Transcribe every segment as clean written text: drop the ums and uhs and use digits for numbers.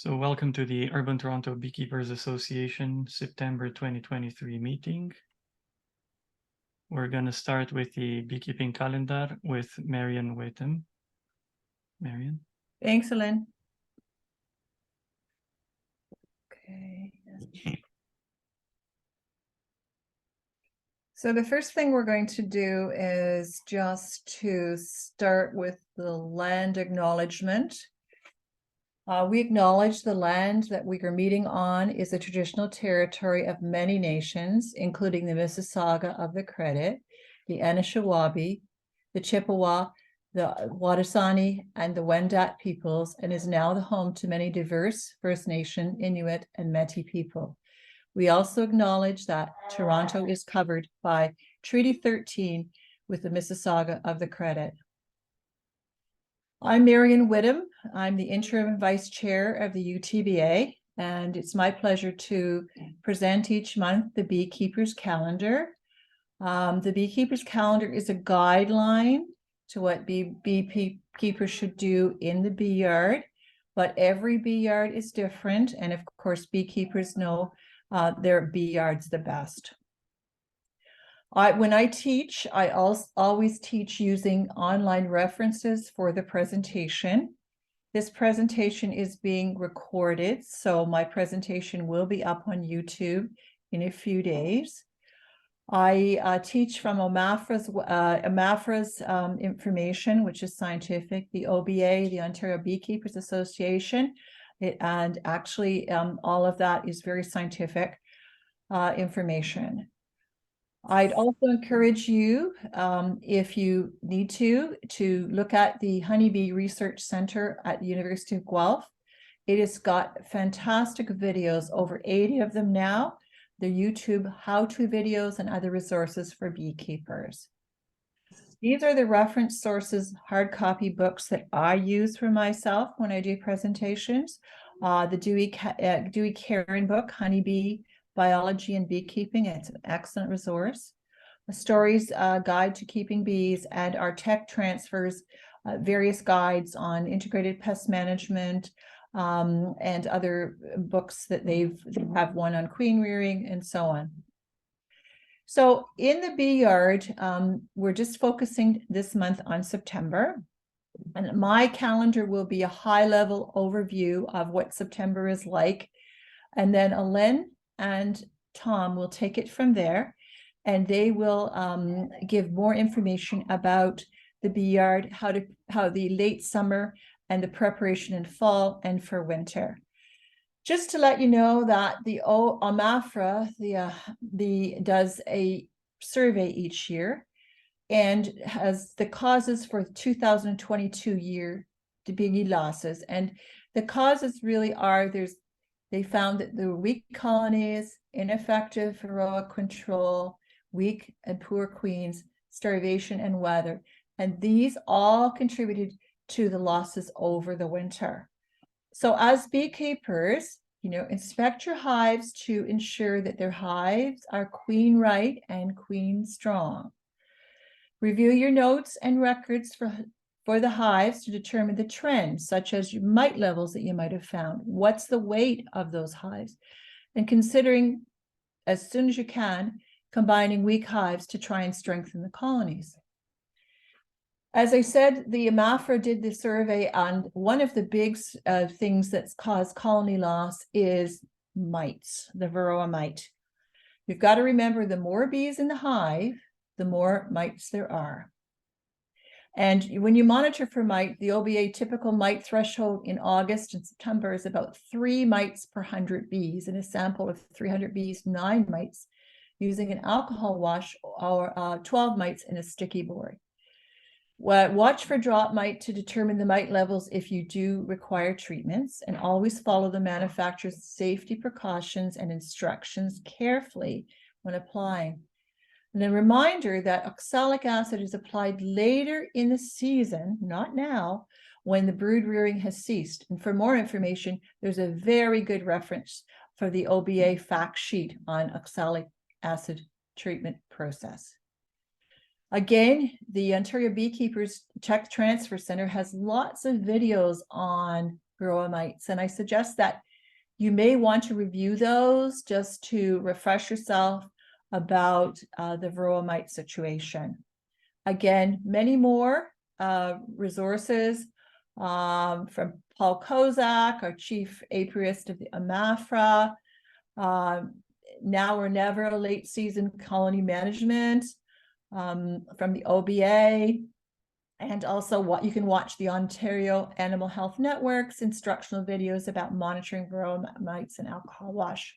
So welcome to the Urban Toronto Beekeepers Association September 2023 meeting. We're going to start with the beekeeping calendar with Marion Whittam. Marion. Thanks, Alin. Okay. So the first thing we're going to do is just to start with the land acknowledgement. We acknowledge the land that we are meeting on is a traditional territory of many nations, including the Mississauga of the Credit, the Anishinaabe, the Chippewa, the Watasani, and the Wendat peoples, and is now the home to many diverse First Nation, Inuit, and Métis people. We also acknowledge that Toronto is covered by Treaty 13 with the Mississauga of the Credit. I'm Marion Whittam. I'm the interim vice chair of the UTBA, and it's my pleasure to present each month the Beekeepers calendar. The Beekeepers calendar is a guideline to what beekeepers should do in the bee yard, but every bee yard is different, and of course beekeepers know their bee yards the best. When I teach, I always teach using online references for the presentation. This presentation is being recorded, so my presentation will be up on YouTube in a few days. I teach from OMAFRA's information, which is scientific, the OBA, the Ontario Beekeepers Association, and actually all of that is very scientific information. I'd also encourage you, if you need to look at the Honeybee Research Center at the University of Guelph. It has got fantastic videos, over 80 of them now. They're YouTube how-to videos and other resources for beekeepers. These are the reference sources, hard copy books that I use for myself when I do presentations. The Dewey Caron book, Honeybee Biology and Beekeeping. It's an excellent resource. A Stories Guide to Keeping Bees, and our tech transfers, various guides on integrated pest management, and other books that they have, one on queen rearing and so on. So in the bee yard, we're just focusing this month on September. And my calendar will be a high-level overview of what September is like. And then Alin and Tom will take it from there, and they will give more information about the bee yard, how the late summer and the preparation in fall and for winter. Just to let you know that the OMAFRA does a survey each year and has the causes for 2022 year to bee losses, and the causes really are they found that there were weak colonies, ineffective varroa control, weak and poor queens, starvation, and weather. And these all contributed to the losses over the winter. So as beekeepers, inspect your hives to ensure that their hives are queen right and queen strong. Review your notes and records for the hives to determine the trends, such as mite levels that you might have found. What's the weight of those hives? And considering, as soon as you can, combining weak hives to try and strengthen the colonies. As I said, the OMAFRA did the survey on one of the big things that's caused colony loss is mites, the varroa mite. You've got to remember, the more bees in the hive, the more mites there are. And when you monitor for mite, the OBA typical mite threshold in August and September is about 3 mites per 100 bees. In a sample of 300 bees, 9 mites using an alcohol wash, or 12 mites in a sticky board. Watch for drop mite to determine the mite levels if you do require treatments, and always follow the manufacturer's safety precautions and instructions carefully when applying. And a reminder that oxalic acid is applied later in the season, not now, when the brood rearing has ceased. And for more information, there's a very good reference for the OBA fact sheet on oxalic acid treatment process. Again, the Ontario Beekeepers Tech Transfer Center has lots of videos on varroa mites. And I suggest that you may want to review those just to refresh yourself about the varroa mite situation. Again, many more resources from Paul Kozak, our chief apiarist of the AMAFRA, Now or Never, late season colony management from the OBA, and also what you can watch the Ontario Animal Health Network's instructional videos about monitoring varroa mites and alcohol wash.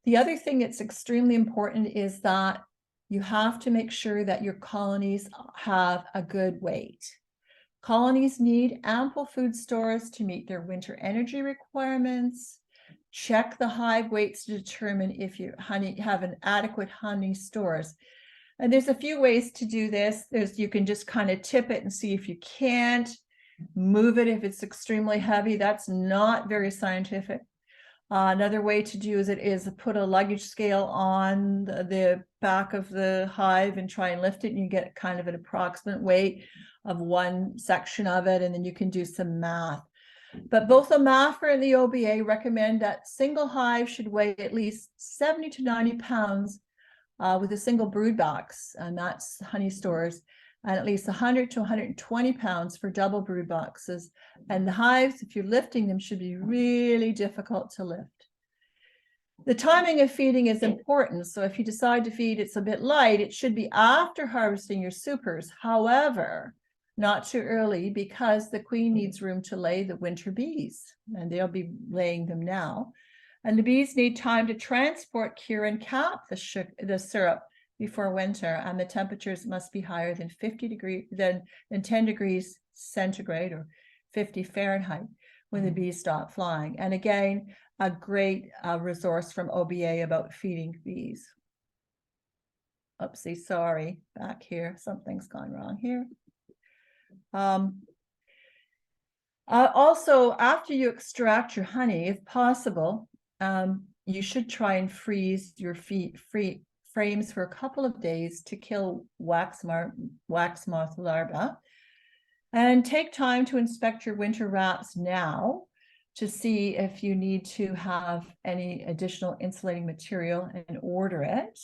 The other thing that's extremely important is that you have to make sure that your colonies have a good weight. Colonies need ample food stores to meet their winter energy requirements. Check the hive weights to determine if you have an adequate honey stores. And there's a few ways to do this. You can just kind of tip it and see if you can't. Move it if it's extremely heavy. That's not very scientific. Another way to do is put a luggage scale on the back of the hive and try and lift it, and you get kind of an approximate weight of one section of it, and then you can do some math. But both the MAFRA and the OBA recommend that single hive should weigh at least 70 to 90 pounds with a single brood box, and that's honey stores, and at least 100 to 120 pounds for double brood boxes. And the hives, if you're lifting them, should be really difficult to lift. The timing of feeding is important. So if you decide to feed it's a bit light, it should be after harvesting your supers. However, not too early, because the queen needs room to lay the winter bees, and they'll be laying them now. And the bees need time to transport, cure, and cap the syrup before winter, and the temperatures must be higher than 10 degrees centigrade or 50 Fahrenheit when the bees stop flying. And again, a great resource from OBA about feeding bees. Oopsie, sorry, back here, something's gone wrong here. Also, after you extract your honey, if possible, you should try and freeze your frames for a couple of days to kill wax moth larvae, and take time to inspect your winter wraps now to see if you need to have any additional insulating material and order it.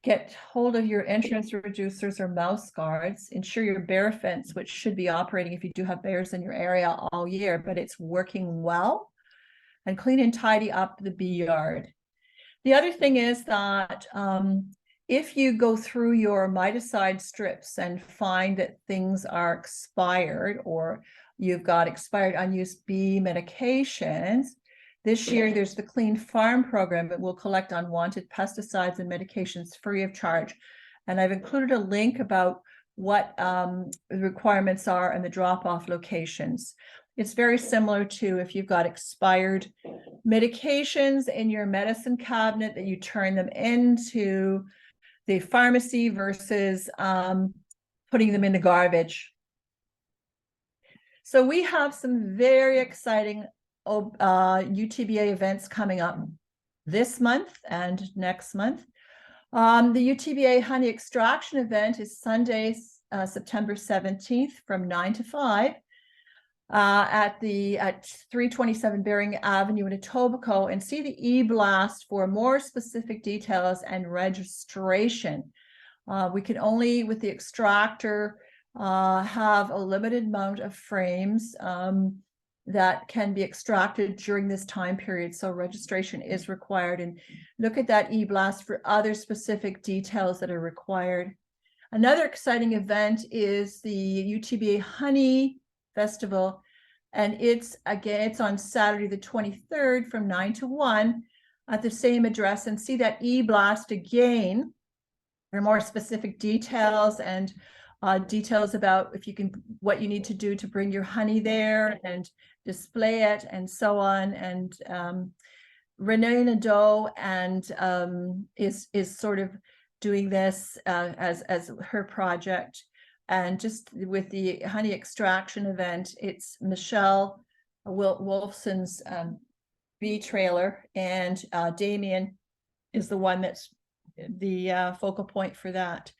Get hold of your entrance reducers or mouse guards. Ensure your bear fence, which should be operating if you do have bears in your area all year, but it's working well. And clean and tidy up the bee yard. The other thing is that if you go through your miticide strips and find that things are expired, or you've got expired unused bee medications, this year there's the Clean Farm program that will collect unwanted pesticides and medications free of charge. And I've included a link about what the requirements are and the drop-off locations. It's very similar to if you've got expired medications in your medicine cabinet, that you turn them into the pharmacy versus putting them in the garbage. So we have some very exciting UTBA events coming up this month and next month. The UTBA honey extraction event is Sunday, September 17th from 9 to 5. At 327 Bering Avenue in Etobicoke, and see the e-blast for more specific details and registration. We can only, with the extractor, have a limited amount of frames that can be extracted during this time period, so registration is required. And look at that e-blast for other specific details that are required. Another exciting event is the UTBA Honey Festival, and it's on Saturday the 23rd from 9 to 1 at the same address. And see that e-blast again for more specific details and details about what you need to do to bring your honey there and display it and so on. And Renee Nadeau is sort of doing this as her project. And just with the honey extraction event, it's Michelle Wolfson's bee trailer, and Damien is the one that's the focal point for that.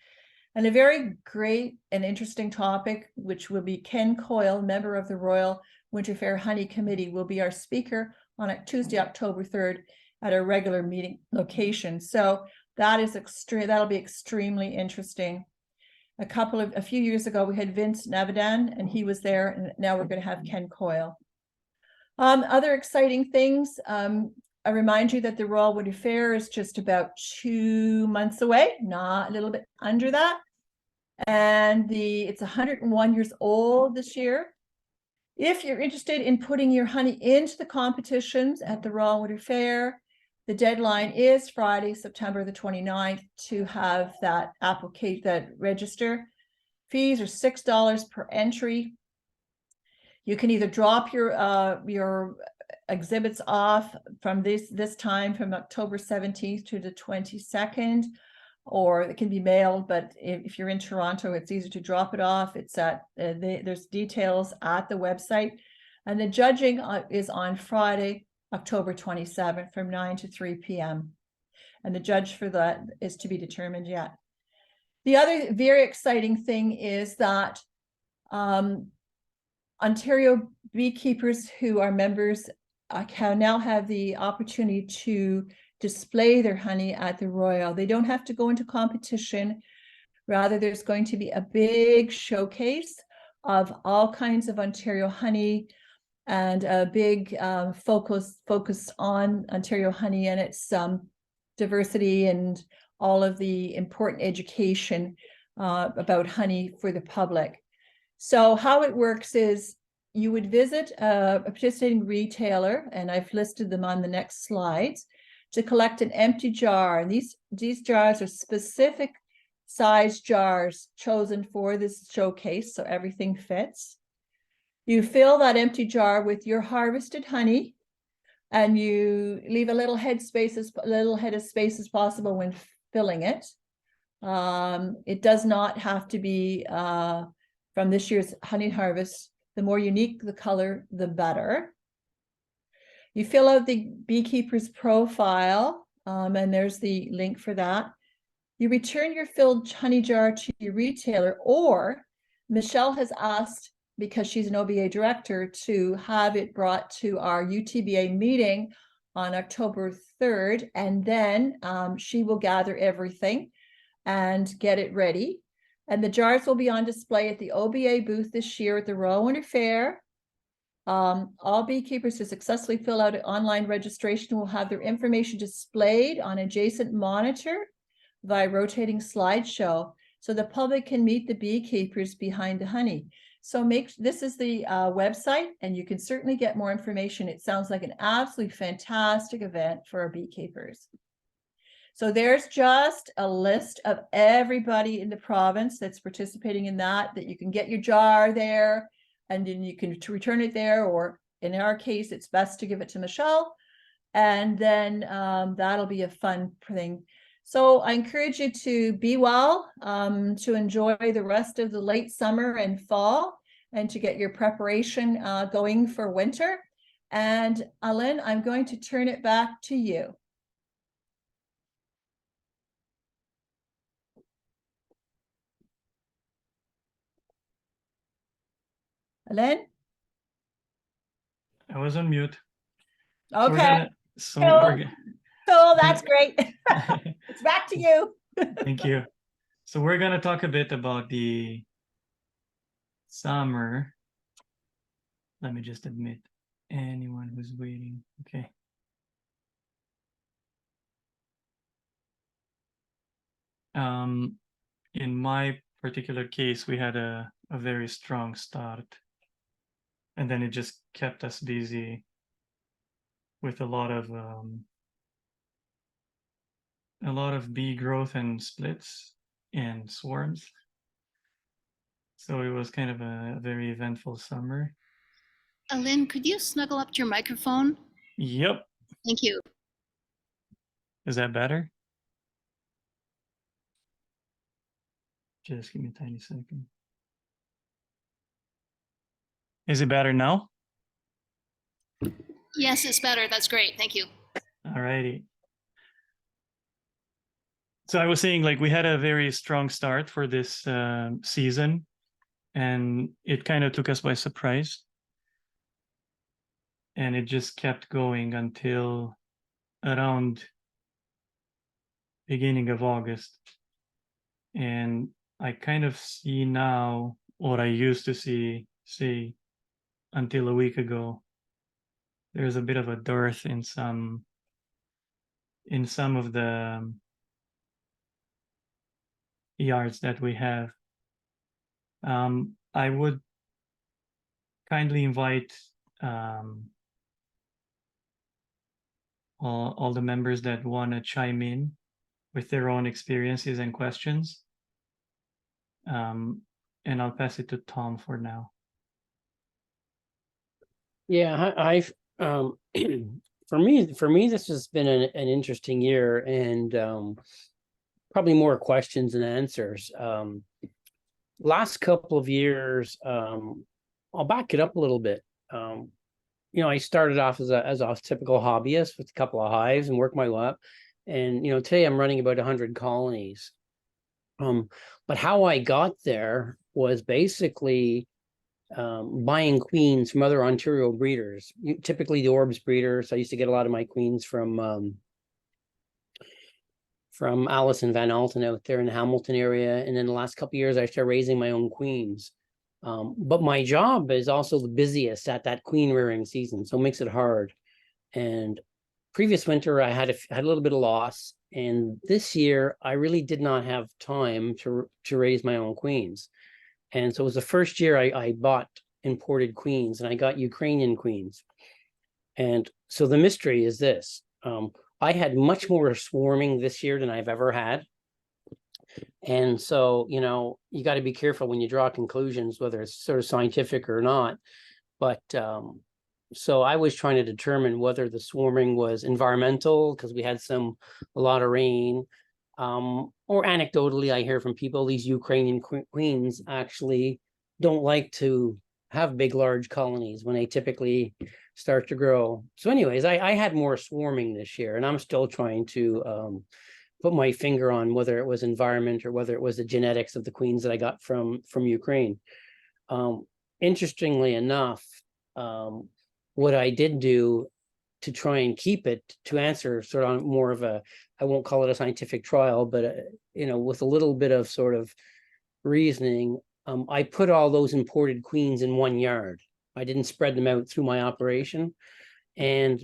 And a very great and interesting topic, which will be Ken Coyle, member of the Royal Winter Fair Honey Committee, will be our speaker on Tuesday, October 3rd at our regular meeting location. So that is that'll be extremely interesting. A few years ago, we had Vince Navadan, and he was there, and now we're going to have Ken Coyle. Other exciting things. I remind you that the Royal Winter Fair is just about 2 months away, not a little bit under that. And it's 101 years old this year. If you're interested in putting your honey into the competitions at the Royal Winter Fair, the deadline is Friday, September the 29th to have that register. Fees are $6 per entry. You can either drop your exhibits off from this time from October 17th to the 22nd, or it can be mailed, but if you're in Toronto, it's easier to drop it off. It's at there's details at the website, and the judging is on Friday, October 27th from 9 to 3 p.m. And the judge for that is to be determined yet. The other very exciting thing is that Ontario beekeepers who are members now have the opportunity to display their honey at the Royal. They don't have to go into competition. Rather, there's going to be a big showcase of all kinds of Ontario honey, and a big focus on Ontario honey and its diversity and all of the important education about honey for the public. So how it works is you would visit a participating retailer, and I've listed them on the next slides, to collect an empty jar. And these jars are specific size jars chosen for this showcase, so everything fits. You fill that empty jar with your harvested honey, and you leave a little head of space as possible when filling it. It does not have to be from this year's honey harvest. The more unique the color, the better. You fill out the beekeeper's profile, and there's the link for that. You return your filled honey jar to your retailer, or Michelle has asked, because she's an OBA director, to have it brought to our UTBA meeting on October 3rd, and then she will gather everything and get it ready. And the jars will be on display at the OBA booth this year at the Royal Winter Fair. All beekeepers who successfully fill out an online registration will have their information displayed on adjacent monitor via rotating slideshow, so the public can meet the beekeepers behind the honey. So this is the website, and you can certainly get more information. It sounds like an absolutely fantastic event for our beekeepers. So there's just a list of everybody in the province that's participating in that you can get your jar there, and then you can return it there, or in our case, it's best to give it to Michelle, and then that'll be a fun thing. So I encourage you to be well, to enjoy the rest of the late summer and fall, and to get your preparation going for winter. And Alin, I'm going to turn it back to you. Alin? I was on mute. Okay. So that's great. It's back to you. Thank you. So we're going to talk a bit about the summer. Let me just admit anyone who's waiting. Okay. In my particular case, we had a very strong start, and then it just kept us busy with a lot of bee growth and splits and swarms. So it was kind of a very eventful summer. Alin, could you snuggle up to your microphone? Yep. Thank you. Is that better? Just give me a tiny second. Is it better now? Yes, it's better. That's great. Thank you. All righty. So I was saying, like, we had a very strong start for this season, and it kind of took us by surprise. And it just kept going until around beginning of August. And I kind of see now what I used to see until a week ago. There's a bit of a dearth in some of the yards that we have. I would kindly invite all the members that want to chime in with their own experiences and questions. And I'll pass it to Tom for now. Yeah, I've for me, this has been an interesting year, and probably more questions than answers. Last couple of years, I'll back it up a little bit. You know, I started off as a typical hobbyist with a couple of hives and worked my way up. And, you know, today I'm running about 100 colonies. But how I got there was basically buying queens from other Ontario breeders, typically the Orbs breeders. I used to get a lot of my queens from Alison Van Alten out there in the Hamilton area. And then the last couple of years, I started raising my own queens. But my job is also the busiest at that queen rearing season, so it makes it hard. And previous winter, I had a little bit of loss. And this year, I really did not have time to raise my own queens. And so it was the first year I bought imported queens, and I got Ukrainian queens. And so the mystery is this. I had much more swarming this year than I've ever had. And so, you know, you got to be careful when you draw conclusions, whether it's sort of scientific or not. But so I was trying to determine whether the swarming was environmental because we had a lot of rain, or anecdotally, I hear from people, these Ukrainian queens actually don't like to have big, large colonies when they typically start to grow. So anyways, I had more swarming this year, and I'm still trying to put my finger on whether it was environment or whether it was the genetics of the queens that I got from Ukraine. Interestingly enough, what I did do to try and keep it, to answer sort of more of a, I won't call it a scientific trial, but you know, with a little bit of sort of reasoning, I put all those imported queens in one yard. I didn't spread them out through my operation. And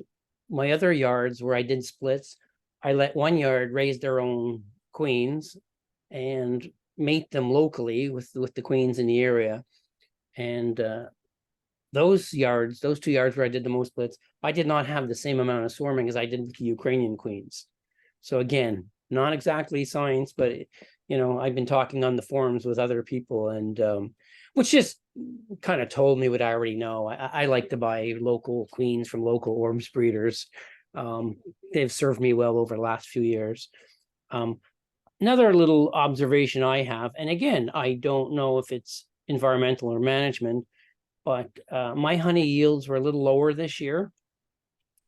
my other yards where I did splits, I let one yard raise their own queens and mate them locally with the queens in the area. And those 2 yards where I did the most splits, I did not have the same amount of swarming as I did with the Ukrainian queens. So again, not exactly science, but you know, I've been talking on the forums with other people, and which just kind of told me what I already know. I like to buy local queens from local Orbs breeders. They've served me well over the last few years. Another little observation I have, and again, I don't know if it's environmental or management, but my honey yields were a little lower this year.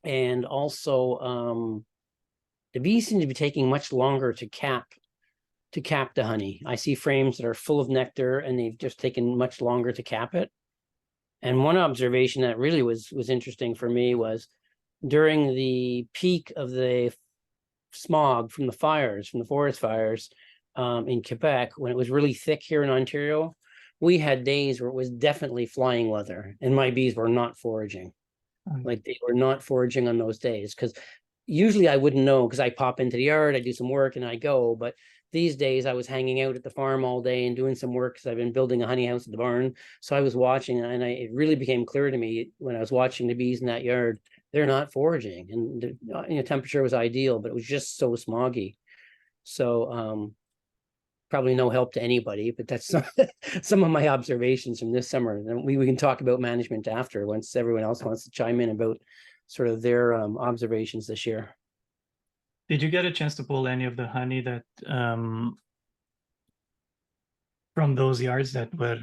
And also the bees seem to be taking much longer to cap the honey. I see frames that are full of nectar and they've just taken much longer to cap it. And one observation that really was interesting for me was during the peak of the smog from the forest fires in Quebec, when it was really thick here in Ontario, we had days where it was definitely flying weather and my bees were not foraging. Like they were not foraging on those days, because usually I wouldn't know because I pop into the yard, I do some work and I go. But these days I was hanging out at the farm all day and doing some work because I've been building a honey house at the barn. So I was watching, and it really became clear to me when I was watching the bees in that yard, they're not foraging, and the temperature was ideal, but it was just so smoggy. So probably no help to anybody, but that's some of my observations from this summer. And we can talk about management after, once everyone else wants to chime in about sort of their observations this year. Did you get a chance to pull any of the honey that from those yards that were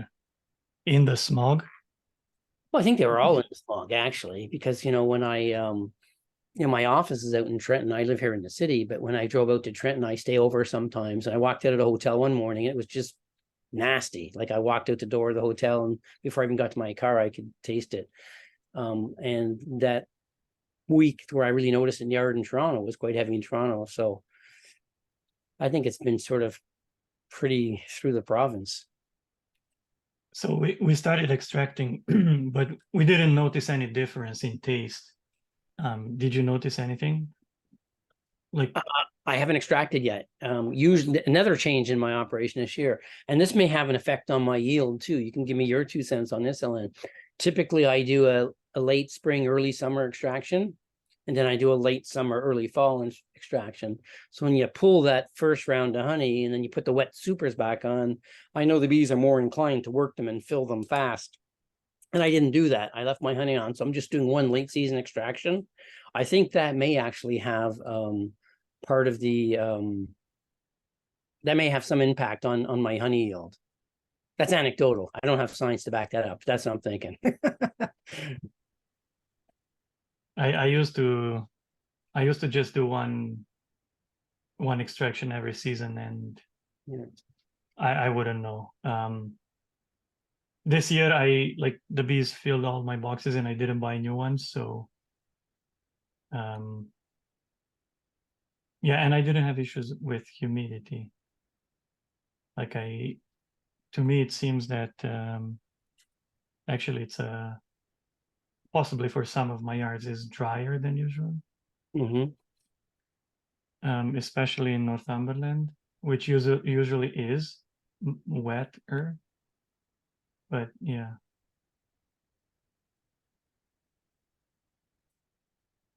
in the smog? Well, I think they were all in the smog, actually, because, you know, when I you know, my office is out in Trenton. I live here in the city, but when I drove out to Trenton, I stay over sometimes. And I walked out of the hotel one morning, and it was just nasty. Like I walked out the door of the hotel, and before I even got to my car, I could taste it. And that week where I really noticed in the yard in Toronto was quite heavy in Toronto. So I think it's been sort of pretty through the province. So we started extracting, but we didn't notice any difference in taste. Did you notice anything? Like I haven't extracted yet. Usually another change in my operation this year, and this may have an effect on my yield too. You can give me your 2 cents on this, Alin. Typically, I do a late spring, early summer extraction, and then I do a late summer, early fall extraction. So when you pull that first round of honey and then you put the wet supers back on, I know the bees are more inclined to work them and fill them fast. And I didn't do that. I left my honey on. So I'm just doing one late season extraction. I think that may actually have part of the, that may have some impact on my honey yield. That's anecdotal. I don't have science to back that up. That's what I'm thinking. I used to just do one extraction every season, and Yeah. I wouldn't know. This year the bees filled all my boxes and I didn't buy new ones, so yeah, and I didn't have issues with humidity. Like to me it seems that actually it's possibly for some of my yards is drier than usual. Mm-hmm. Especially in Northumberland, which usually is wetter. But yeah,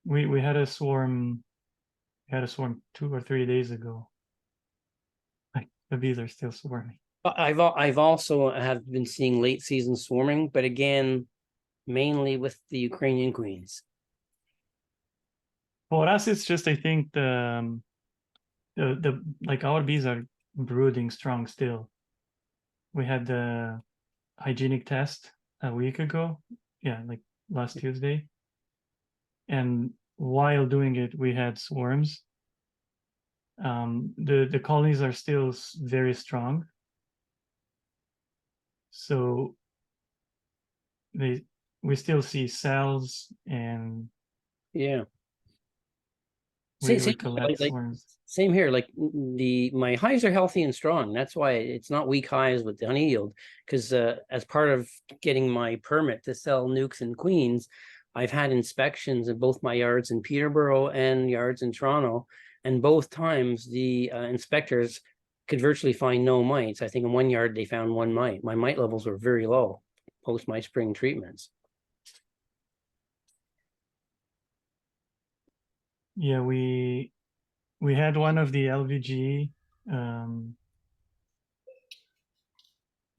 we had a swarm. We had a swarm 2 or 3 days ago. Like the bees are still swarming. I've also have been seeing late season swarming, but again, mainly with the Ukrainian queens. For us, it's just I think the like our bees are brooding strong still. We had the hygienic test a week ago. Yeah, like last Tuesday. And while doing it, we had swarms. The colonies are still very strong. So we still see cells, and Yeah. we collect swarms. Same here. Like my hives are healthy and strong. That's why it's not weak hives with the honey yield. Because as part of getting my permit to sell nukes and queens, I've had inspections of both my yards in Peterborough and yards in Toronto, and both times the inspectors could virtually find no mites. I think in one yard they found 1 mite. My mite levels were very low post my spring treatments. Yeah, we had one of the LVG.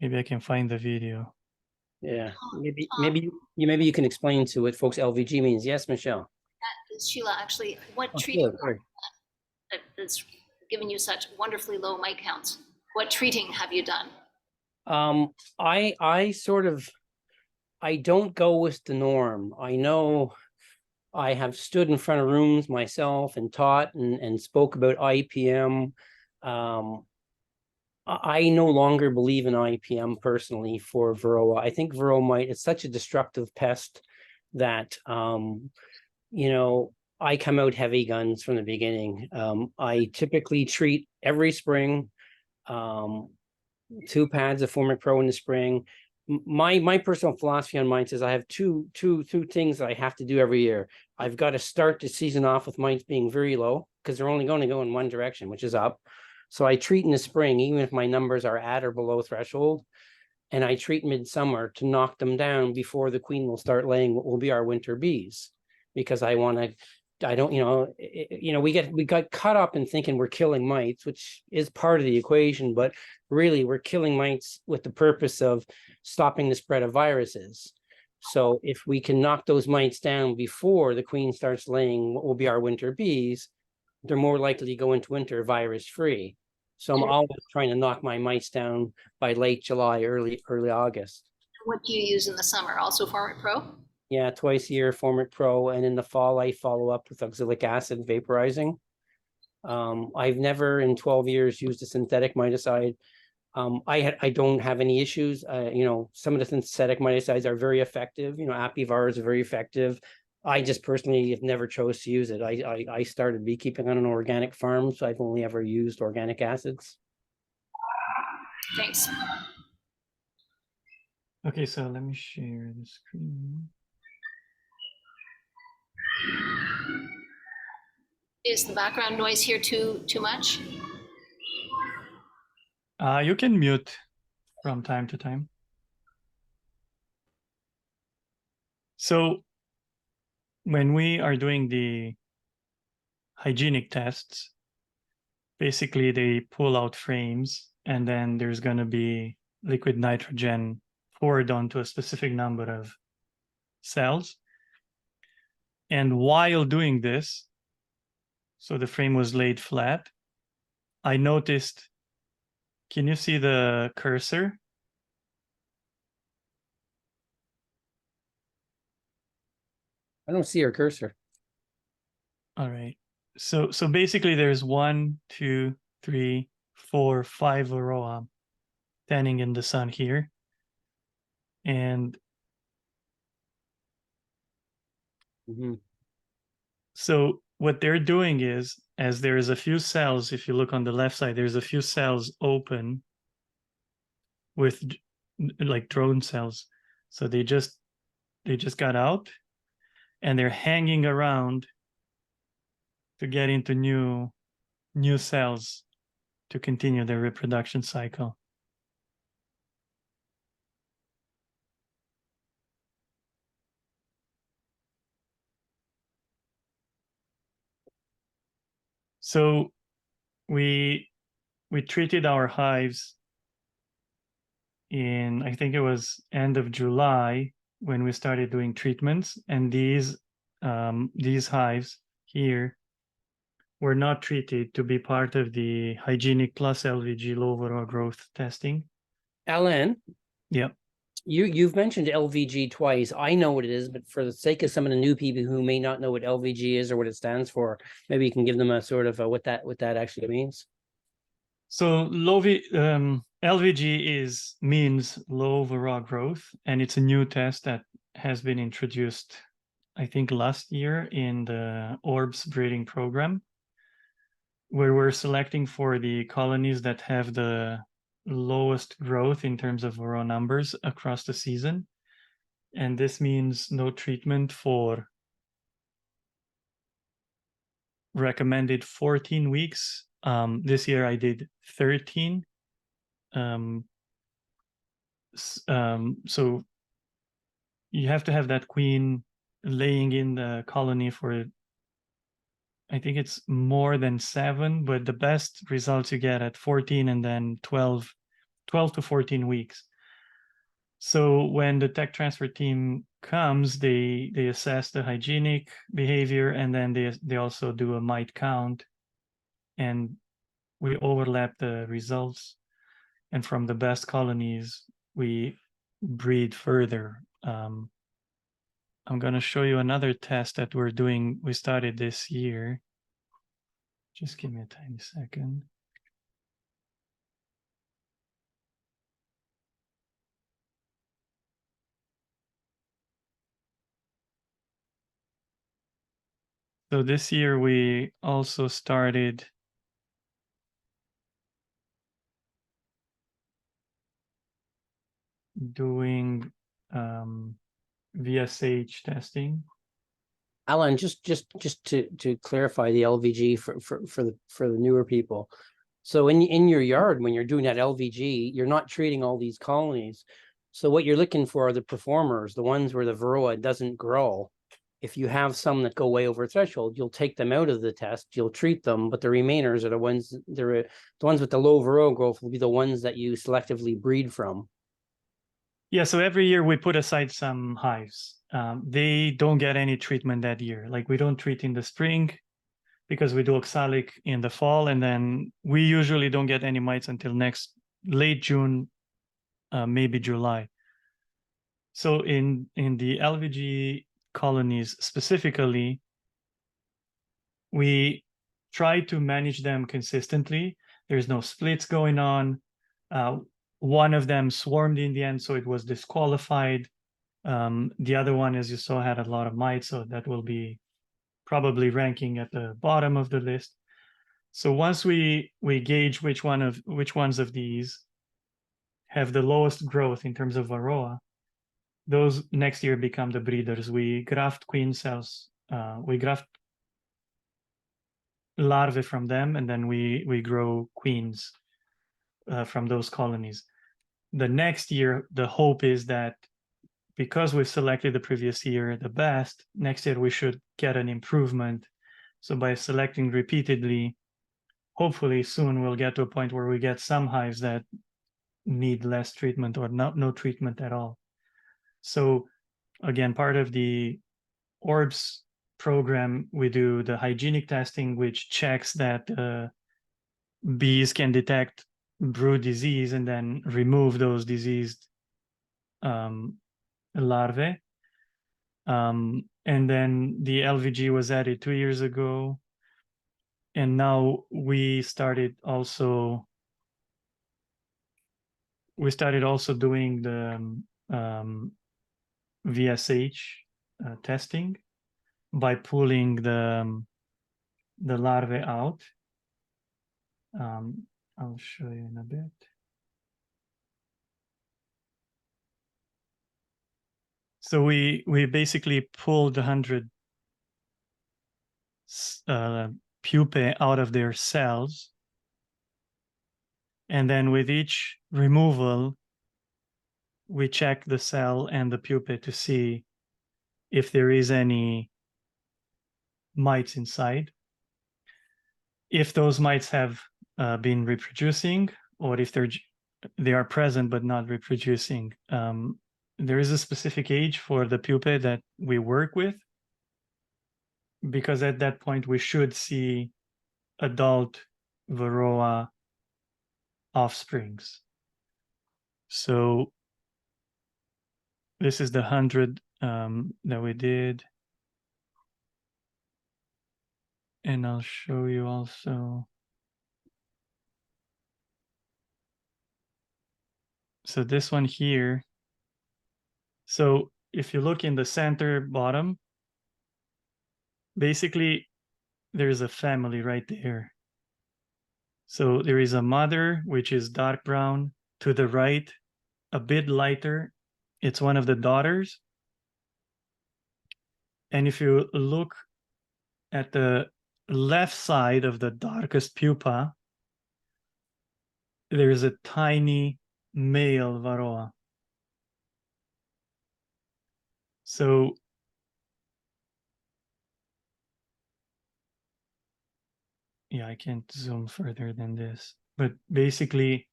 Maybe I can find the video. Yeah, maybe you can explain to what folks LVG means. Yes, Michelle. Sheila, actually, what Oh, treating sorry. that's given you such wonderfully low mite counts? What treating have you done? I sort of, I don't go with the norm. I know I have stood in front of rooms myself and taught and spoke about IPM. I no longer believe in IPM personally for Varroa. I think Varroa mite is such a destructive pest that, you know, I come out heavy guns from the beginning. I typically treat every spring, 2 pads of Formic Pro in the spring. My personal philosophy on mites is I have two things that I have to do every year. I've got to start the season off with mites being very low because they're only going to go in one direction, which is up. So I treat in the spring, even if my numbers are at or below threshold, and I treat midsummer to knock them down before the queen will start laying what will be our winter bees. Because I want to, I don't, we got caught up in thinking we're killing mites, which is part of the equation, but really we're killing mites with the purpose of stopping the spread of viruses. So if we can knock those mites down before the queen starts laying what will be our winter bees, they're more likely to go into winter virus free. So I'm always trying to knock my mites down by late July, early August. What do you use in the summer? Also Formic Pro? Yeah, twice a year, Formic Pro, and in the fall I follow up with oxalic acid vaporizing. I've never in 12 years used a synthetic miticide. I don't have any issues. You know, some of the synthetic miticides are very effective. You know, Apivars are very effective. I just personally have never chose to use it. I started beekeeping on an organic farm, so I've only ever used organic acids. Thanks. Okay, so let me share the screen. Is the background noise here too much? You can mute from time to time. So when we are doing the hygienic tests, basically they pull out frames and then there's going to be liquid nitrogen poured onto a specific number of cells. And while doing this, so the frame was laid flat, I noticed, can you see the cursor? I don't see your cursor. All right. So basically there's 1, 2, 3, 4, 5 varroa standing in the sun here. And so what they're doing is, as there is a few cells, if you look on the left side, there's a few cells open with like drone cells. So they just got out and they're hanging around to get into new cells to continue their reproduction cycle. So we treated our hives in, I think it was end of July when we started doing treatments, and these hives here were not treated to be part of the hygienic plus LVG low overall growth testing. Alin, Yep. you've mentioned LVG twice. I know what it is, but for the sake of some of the new people who may not know what LVG is or what it stands for, maybe you can give them a sort of what that actually means. So LVG means low overall growth, and it's a new test that has been introduced, I think, last year in the ORBS breeding program, where we're selecting for the colonies that have the lowest growth in terms of varroa numbers across the season. And this means no treatment for recommended 14 weeks. This year I did 13. So you have to have that queen laying in the colony for, I think it's more than 7, but the best results you get at 14 and then 12 to 14 weeks. So when the tech transfer team comes, they assess the hygienic behavior, and then they also do a mite count, and we overlap the results. And from the best colonies, we breed further. I'm going to show you another test that we started this year. Just give me a tiny second. So this year we also started doing VSH testing. Alin, just to clarify the LVG for the newer people. So in your yard, when you're doing that LVG, you're not treating all these colonies. So what you're looking for are the performers, the ones where the varroa doesn't grow. If you have some that go way over threshold, you'll take them out of the test, you'll treat them, but the remainers are the ones with the low varroa growth will be the ones that you selectively breed from. Yeah, so every year we put aside some hives. They don't get any treatment that year. Like we don't treat in the spring because we do oxalic in the fall, and then we usually don't get any mites until late June, maybe July. So in the LVG colonies specifically, we try to manage them consistently. There's no splits going on. One of them swarmed in the end, so it was disqualified. The other one, as you saw, had a lot of mites, so that will be probably ranking at the bottom of the list. So once we gauge which ones of these have the lowest growth in terms of varroa, those next year become the breeders. We graft queen cells. We graft larvae from them, and then we grow queens from those colonies. The next year, the hope is that because we've selected the previous year the best, next year we should get an improvement. So by selecting repeatedly, hopefully soon we'll get to a point where we get some hives that need less treatment or no treatment at all. So again, part of the ORBS program, we do the hygienic testing, which checks that bees can detect brood disease and then remove those diseased larvae. And then the LVG was added 2 years ago. And now we started also doing the VSH testing by pulling the larvae out. I'll show you in a bit. So we basically pulled 100 pupae out of their cells, and then with each removal, we check the cell and the pupae to see if there is any mites inside. If those mites have been reproducing, or if they are present but not reproducing. There is a specific age for the pupae that we work with, because at that point we should see adult varroa offsprings. So this is the 100 that we did. And I'll show you also. So this one here. So if you look in the center bottom, basically there's a family right there. So there is a mother, which is dark brown. To the right, a bit lighter, it's one of the daughters. And if you look at the left side of the darkest pupa, there is a tiny male varroa. So yeah, I can't zoom further than this, but basically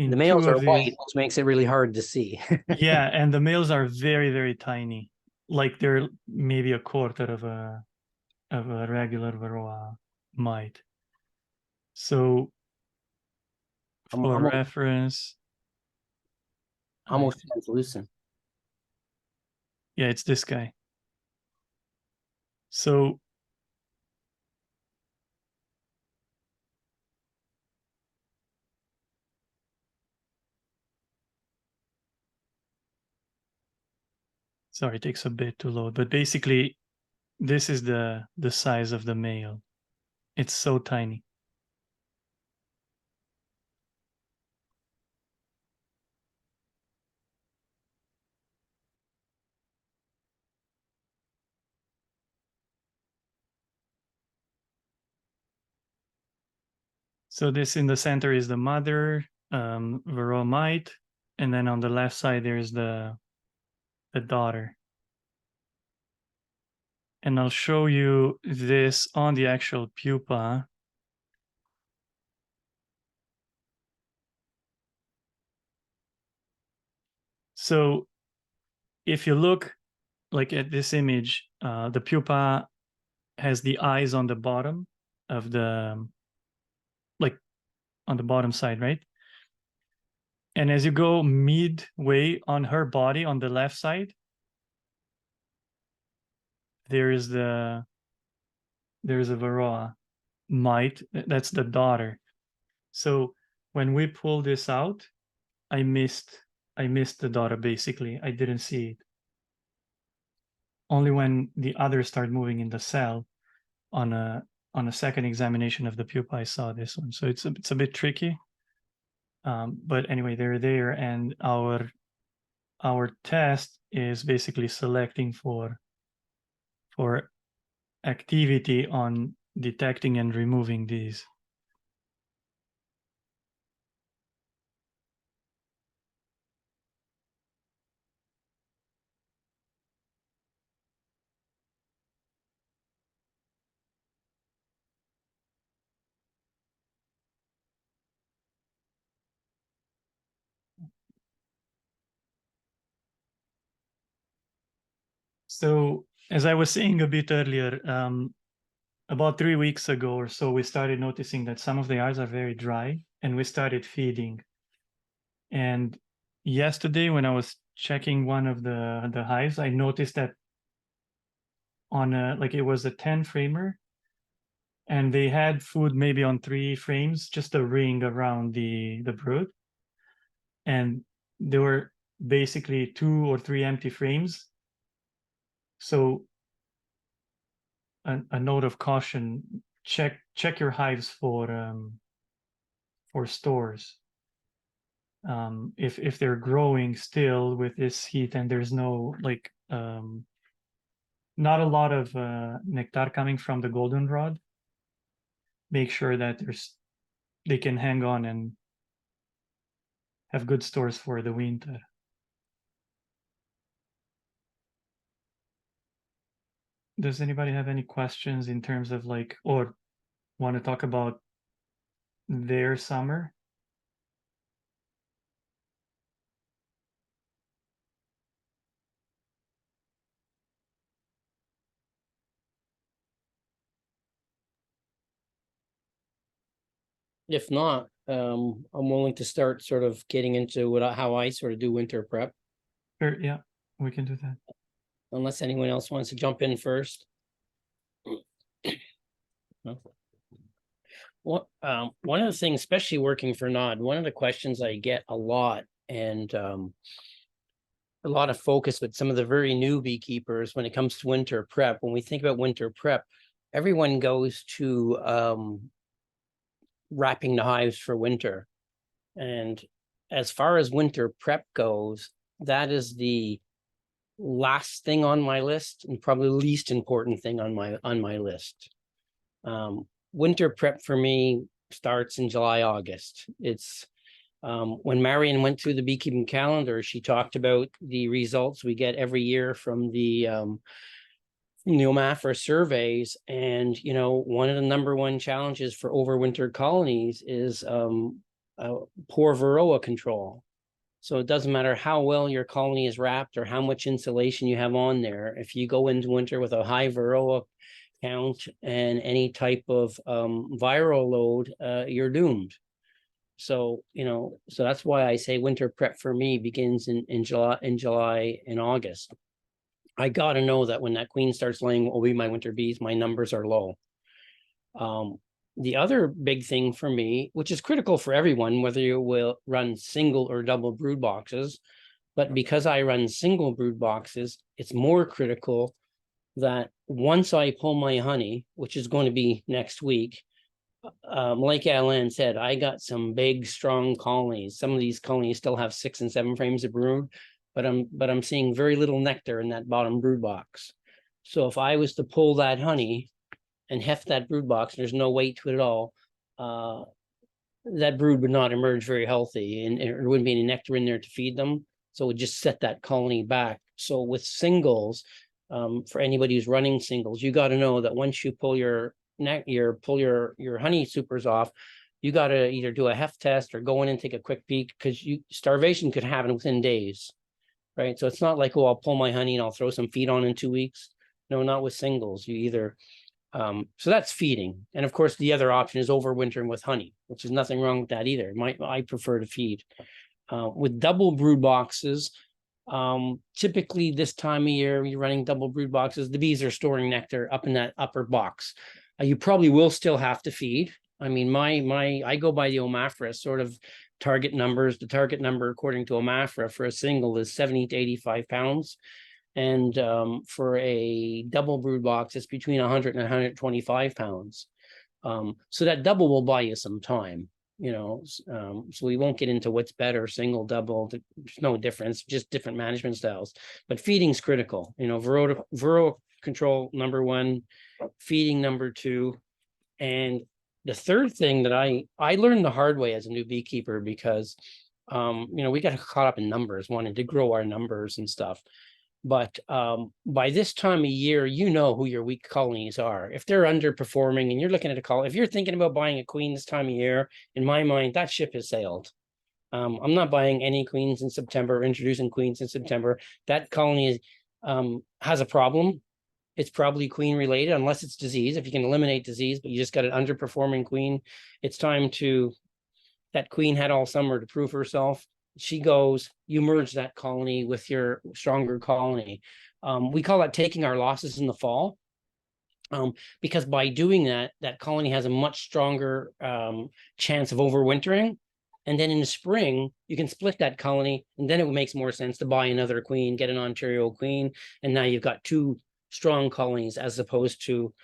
The males are white, which makes it really hard to see. Yeah, and the males are very, very tiny. Like they're maybe a quarter of a regular varroa mite. So for reference, almost translucent. Yeah, it's this guy. So sorry, it takes a bit to load, but basically this is the size of the male. It's so tiny. So this in the center is the mother, varroa mite, and then on the left side there's the daughter. And I'll show you this on the actual pupa. So if you look like at this image, the pupa has the eyes on the bottom of the, like on the bottom side, right? And as you go midway on her body on the left side, there's a varroa mite. That's the daughter. So when we pull this out, I missed the daughter basically. I didn't see it. Only when the others start moving in the cell on a second examination of the pupa, I saw this one. So it's a bit tricky. But anyway, they're there, and our test is basically selecting for activity on detecting and removing these. So as I was saying a bit earlier, about 3 weeks ago or so, we started noticing that some of the hives are very dry, and we started feeding. And yesterday, when I was checking one of the hives, I noticed that on it was a 10 framer, and they had food maybe on 3 frames, just a ring around the brood. And there were basically 2 or 3 empty frames. So a note of caution: check your hives for stores. If they're growing still with this heat and there's no not a lot of nectar coming from the goldenrod, make sure that they can hang on and have good stores for the winter. Does anybody have any questions in terms of or want to talk about their summer? If not, I'm willing to start sort of getting into how I sort of do winter prep, Sure, yeah, we can do that. unless anyone else wants to jump in first. No. One of the things, especially working for NOD, one of the questions I get a lot, and a lot of focus with some of the very new beekeepers when it comes to winter prep. When we think about winter prep, everyone goes to wrapping the hives for winter. And as far as winter prep goes, that is the last thing on my list, and probably the least important thing on my list. Winter prep for me starts in July, August. It's when Marion went through the beekeeping calendar, she talked about the results we get every year from the OMAFRA surveys. And, one of the #1 challenges for overwintered colonies is poor varroa control. So it doesn't matter how well your colony is wrapped or how much insulation you have on there. If you go into winter with a high varroa count and any type of viral load, you're doomed. So, so that's why I say winter prep for me begins in July and August. I got to know that when that queen starts laying what will be my winter bees, my numbers are low. The other big thing for me, which is critical for everyone, whether you will run single or double brood boxes, but because I run single brood boxes, it's more critical that once I pull my honey, which is going to be next week, like Alin said, I got some big, strong colonies. Some of these colonies still have 6 and 7 frames of brood, but I'm seeing very little nectar in that bottom brood box. So if I was to pull that honey and heft that brood box, there's no weight to it at all, that brood would not emerge very healthy, and there wouldn't be any nectar in there to feed them. So it would just set that colony back. So with singles, for anybody who's running singles, you got to know that once you pull your honey supers off, you got to either do a heft test or go in and take a quick peek, because starvation could happen within days, right? So it's not like, oh, I'll pull my honey and I'll throw some feed on in 2 weeks. No, not with singles. You either so that's feeding. And of course, the other option is overwintering with honey, which is nothing wrong with that either. I prefer to feed. With double brood boxes, typically this time of year, you're running double brood boxes, the bees are storing nectar up in that upper box. You probably will still have to feed. I mean, I go by the OMAFRA sort of target numbers. The target number, according to OMAFRA, for a single is 70 to 85 pounds. And for a double brood box, it's between 100 and 125 pounds. So that double will buy you some time, you know. So we won't get into what's better, single, double. There's no difference, just different management styles. But feeding's critical. You know, varroa control number one, feeding number two, and the third thing that I learned the hard way as a new beekeeper, because you know, we got caught up in numbers, wanted to grow our numbers and stuff. But by this time of year, you know who your weak colonies are. If they're underperforming and you're looking at a colony, if you're thinking about buying a queen this time of year, in my mind, that ship has sailed. I'm not buying any queens in September, introducing queens in September. That colony has a problem. It's probably queen related, unless it's disease. If you can eliminate disease, but you just got an underperforming queen, it's time to, that queen had all summer to prove herself. She goes, you merge that colony with your stronger colony. We call that taking our losses in the fall, because by doing that, that colony has a much stronger chance of overwintering. And then in the spring, you can split that colony, and then it makes more sense to buy another queen, get an Ontario queen, and now you've got two strong colonies, as opposed to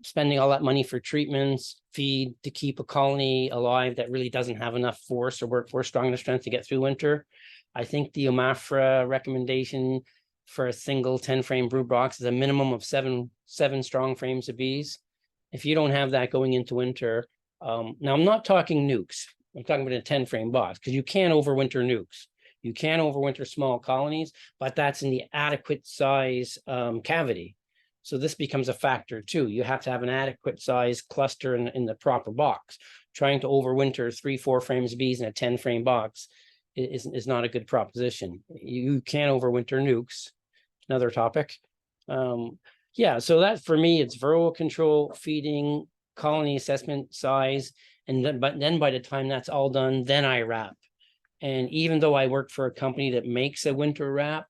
spending all that money for treatments, feed to keep a colony alive that really doesn't have enough force or workforce strong enough strength to get through winter. I think the OMAFRA recommendation for a single 10-frame brood box is a minimum of seven strong frames of bees. If you don't have that going into winter, now I'm not talking nukes. I'm talking about a 10-frame box, because you can overwinter nukes. You can overwinter small colonies, but that's in the adequate size cavity. So this becomes a factor too. You have to have an adequate size cluster in the proper box. Trying to overwinter 3-4 frames of bees in a 10-frame box is not a good proposition. You can overwinter nukes. Another topic. Yeah, so that for me, it's varroa control, feeding, colony assessment, size, and then by the time that's all done, then I wrap. And even though I work for a company that makes a winter wrap,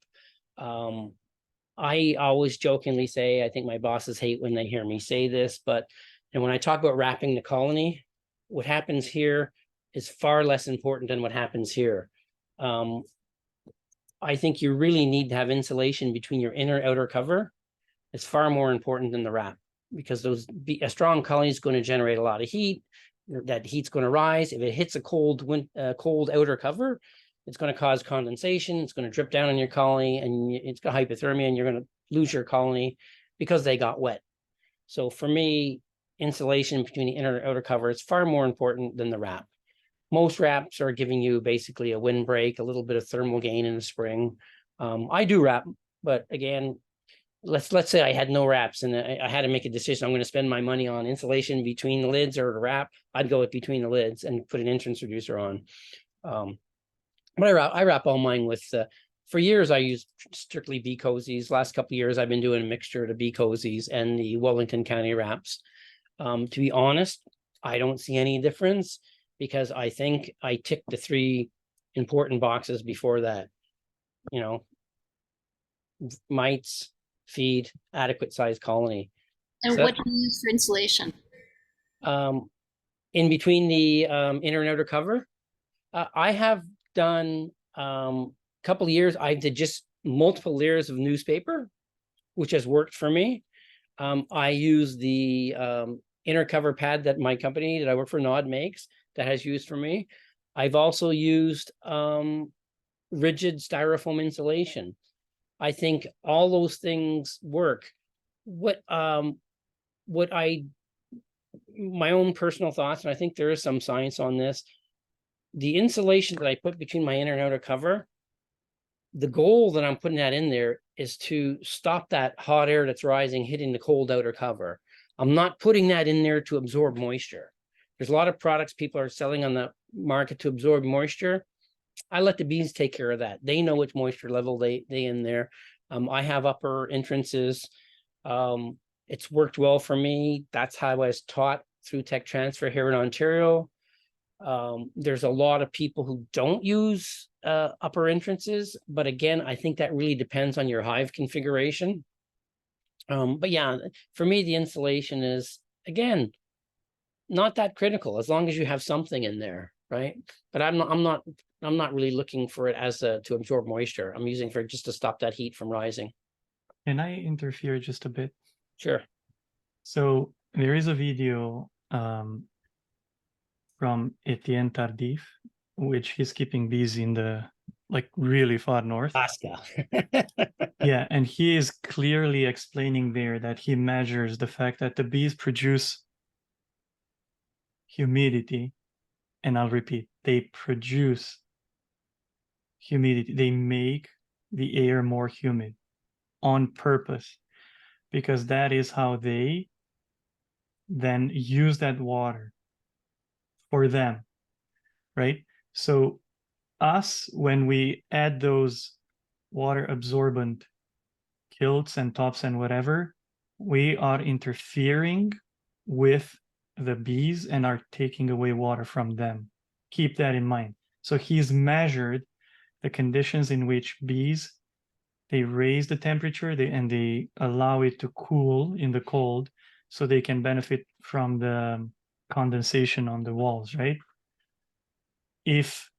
I always jokingly say, I think my bosses hate when they hear me say this, but and when I talk about wrapping the colony, what happens here is far less important than what happens here. I think you really need to have insulation between your inner and outer cover. It's far more important than the wrap, because a strong colony is going to generate a lot of heat. That heat's going to rise. If it hits a cold outer cover, it's going to cause condensation. It's going to drip down on your colony, and it's got hypothermia, and you're going to lose your colony because they got wet. So for me, insulation between the inner and outer cover is far more important than the wrap. Most wraps are giving you basically a windbreak, a little bit of thermal gain in the spring. I do wrap, but again, let's say I had no wraps and I had to make a decision. I'm going to spend my money on insulation between the lids or a wrap. I'd go with between the lids and put an entrance reducer on. But I wrap all mine with, for years, I used strictly bee cozies. Last couple of years, I've been doing a mixture of the bee cozies and the Wellington County wraps. To be honest, I don't see any difference, because I think I ticked the 3 important boxes before that. You know, mites, feed, adequate size colony. And So what do you use for insulation? In between the inner and outer cover, I have done a couple of years. I did just multiple layers of newspaper, which has worked for me. I use the inner cover pad that my company that I work for, Nod, makes, that has used for me. I've also used rigid styrofoam insulation. I think all those things work. My own personal thoughts, and I think there is some science on this, the insulation that I put between my inner and outer cover, the goal that I'm putting that in there is to stop that hot air that's rising hitting the cold outer cover. I'm not putting that in there to absorb moisture. There's a lot of products people are selling on the market to absorb moisture. I let the bees take care of that. They know which moisture level they in there. I have upper entrances. It's worked well for me. That's how I was taught through tech transfer here in Ontario. There's a lot of people who don't use upper entrances, but again, I think that really depends on your hive configuration. But yeah, for me, the insulation is, again, not that critical as long as you have something in there, right? But I'm not really looking for it as to absorb moisture. I'm using for just to stop that heat from rising. Can I interfere just a bit? Sure. So there is a video from Etienne Tardif, which he's keeping bees in the like really far north. Alaska. Yeah, and he is clearly explaining there that he measures the fact that the bees produce humidity, and I'll repeat, they produce humidity. They make the air more humid on purpose, because that is how they then use that water for them, right? So us, when we add those water absorbent kilts and tops and whatever, we are interfering with the bees and are taking away water from them. Keep that in mind. So he's measured the conditions in which bees, they raise the temperature and they allow it to cool in the cold so they can benefit from the condensation on the walls, right? If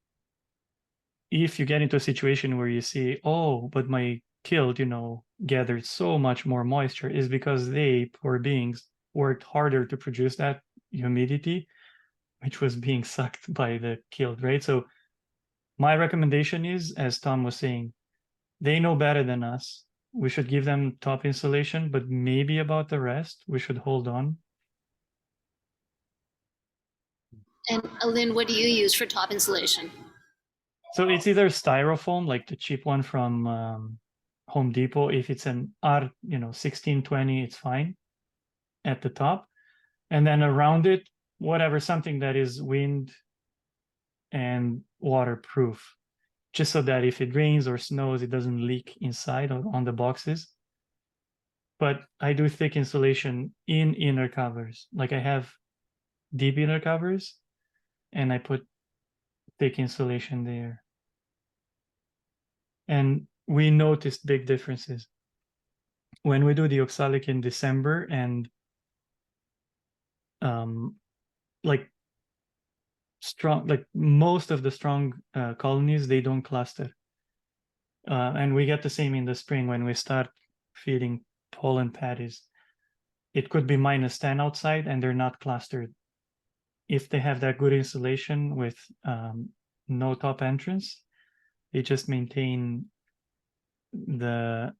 you get into a situation where you see, oh, but my kilt, gathered so much more moisture, is because they, poor beings, worked harder to produce that humidity, which was being sucked by the kilt, right? So my recommendation is, as Tom was saying, they know better than us. We should give them top insulation, but maybe about the rest, we should hold on. And Alin, what do you use for top insulation? So it's either styrofoam, like the cheap one from Home Depot. If it's an R, 1620, it's fine at the top. And then around it, whatever, something that is wind and waterproof, just so that if it rains or snows, it doesn't leak inside or on the boxes. But I do thick insulation in inner covers. Like I have deep inner covers and I put thick insulation there. And we noticed big differences. When we do the oxalic in December and most of the strong colonies, they don't cluster. And we get the same in the spring when we start feeding pollen patties. It could be -10 outside and they're not clustered. If they have that good insulation with no top entrance, they just maintain the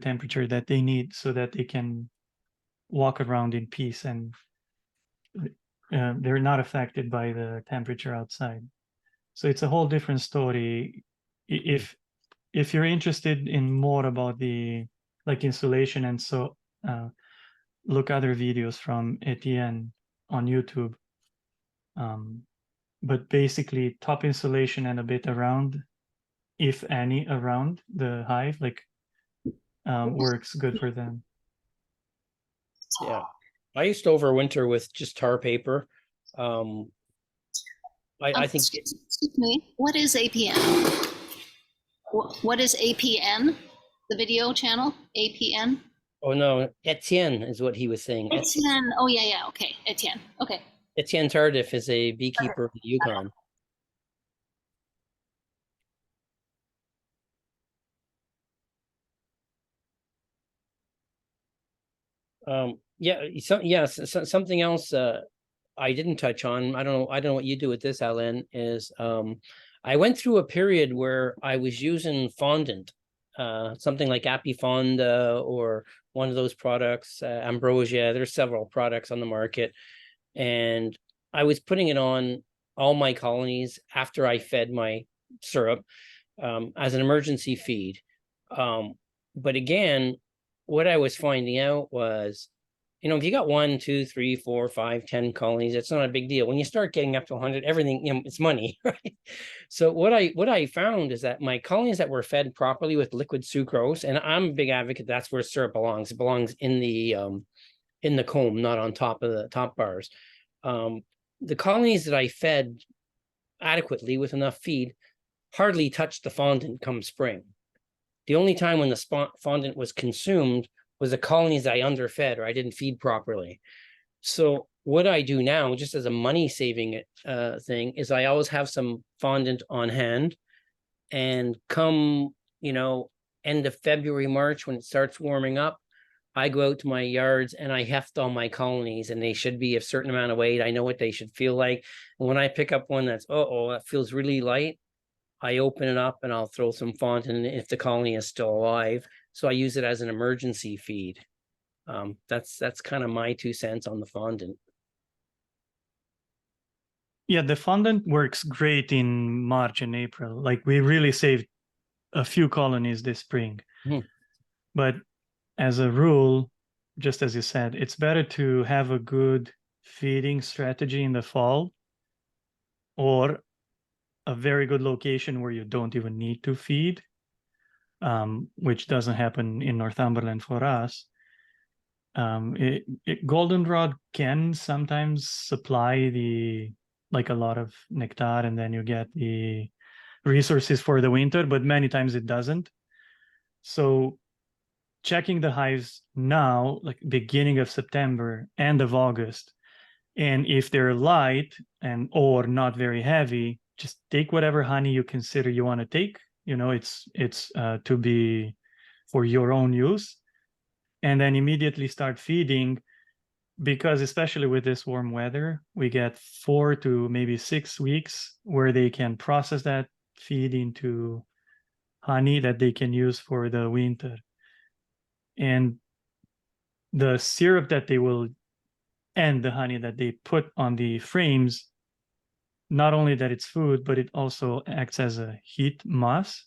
temperature that they need so that they can walk around in peace, and they're not affected by the temperature outside. So it's a whole different story. If you're interested in more about the insulation, and so look other videos from Etienne on YouTube. But basically top insulation and a bit around, if any, around the hive, works good for them. Yeah, I used to overwinter with just tar paper. I think. Excuse me, what is APN? What is APN? The video channel, APN? Oh no, Etienne is what he was saying. Etienne. Oh yeah, okay, Etienne. Okay. Etienne Tardif is a beekeeper in Yukon. Something else I didn't touch on. I don't know what you do with this, Alin, is I went through a period where I was using fondant, something like Apifonda or one of those products, Ambrosia. There's several products on the market, and I was putting it on all my colonies after I fed my syrup as an emergency feed. But again, what I was finding out was, if you got 1, 2, 3, 4, 5, 10 colonies, it's not a big deal. When you start getting up to 100, everything, it's money, right? So what I found is that my colonies that were fed properly with liquid sucrose, and I'm a big advocate, that's where syrup belongs. It belongs in the comb, not on top of the top bars. The colonies that I fed adequately with enough feed hardly touched the fondant come spring. The only time when the fondant was consumed was the colonies that I underfed or I didn't feed properly. So what I do now, just as a money saving thing, is I always have some fondant on hand, and come, end of February, March, when it starts warming up, I go out to my yards and I heft all my colonies, and they should be a certain amount of weight. I know what they should feel like. And when I pick up one that's, that feels really light, I open it up and I'll throw some fondant in if the colony is still alive. So I use it as an emergency feed. That's kind of my 2 cents on the fondant. Yeah, the fondant works great in March and April. Like, we really saved a few colonies this spring. But as a rule, just as you said, it's better to have a good feeding strategy in the fall, or a very good location where you don't even need to feed, which doesn't happen in Northumberland for us. Goldenrod can sometimes supply a lot of nectar, and then you get the resources for the winter, but many times it doesn't. So checking the hives now, like beginning of September, end of August, and if they're light or not very heavy, just take whatever honey you consider you want to take. It's to be for your own use, and then immediately start feeding, because especially with this warm weather, we get 4 to maybe 6 weeks where they can process that feed into honey that they can use for the winter. And the syrup that they will, and the honey that they put on the frames, not only that it's food, but it also acts as a heat mass,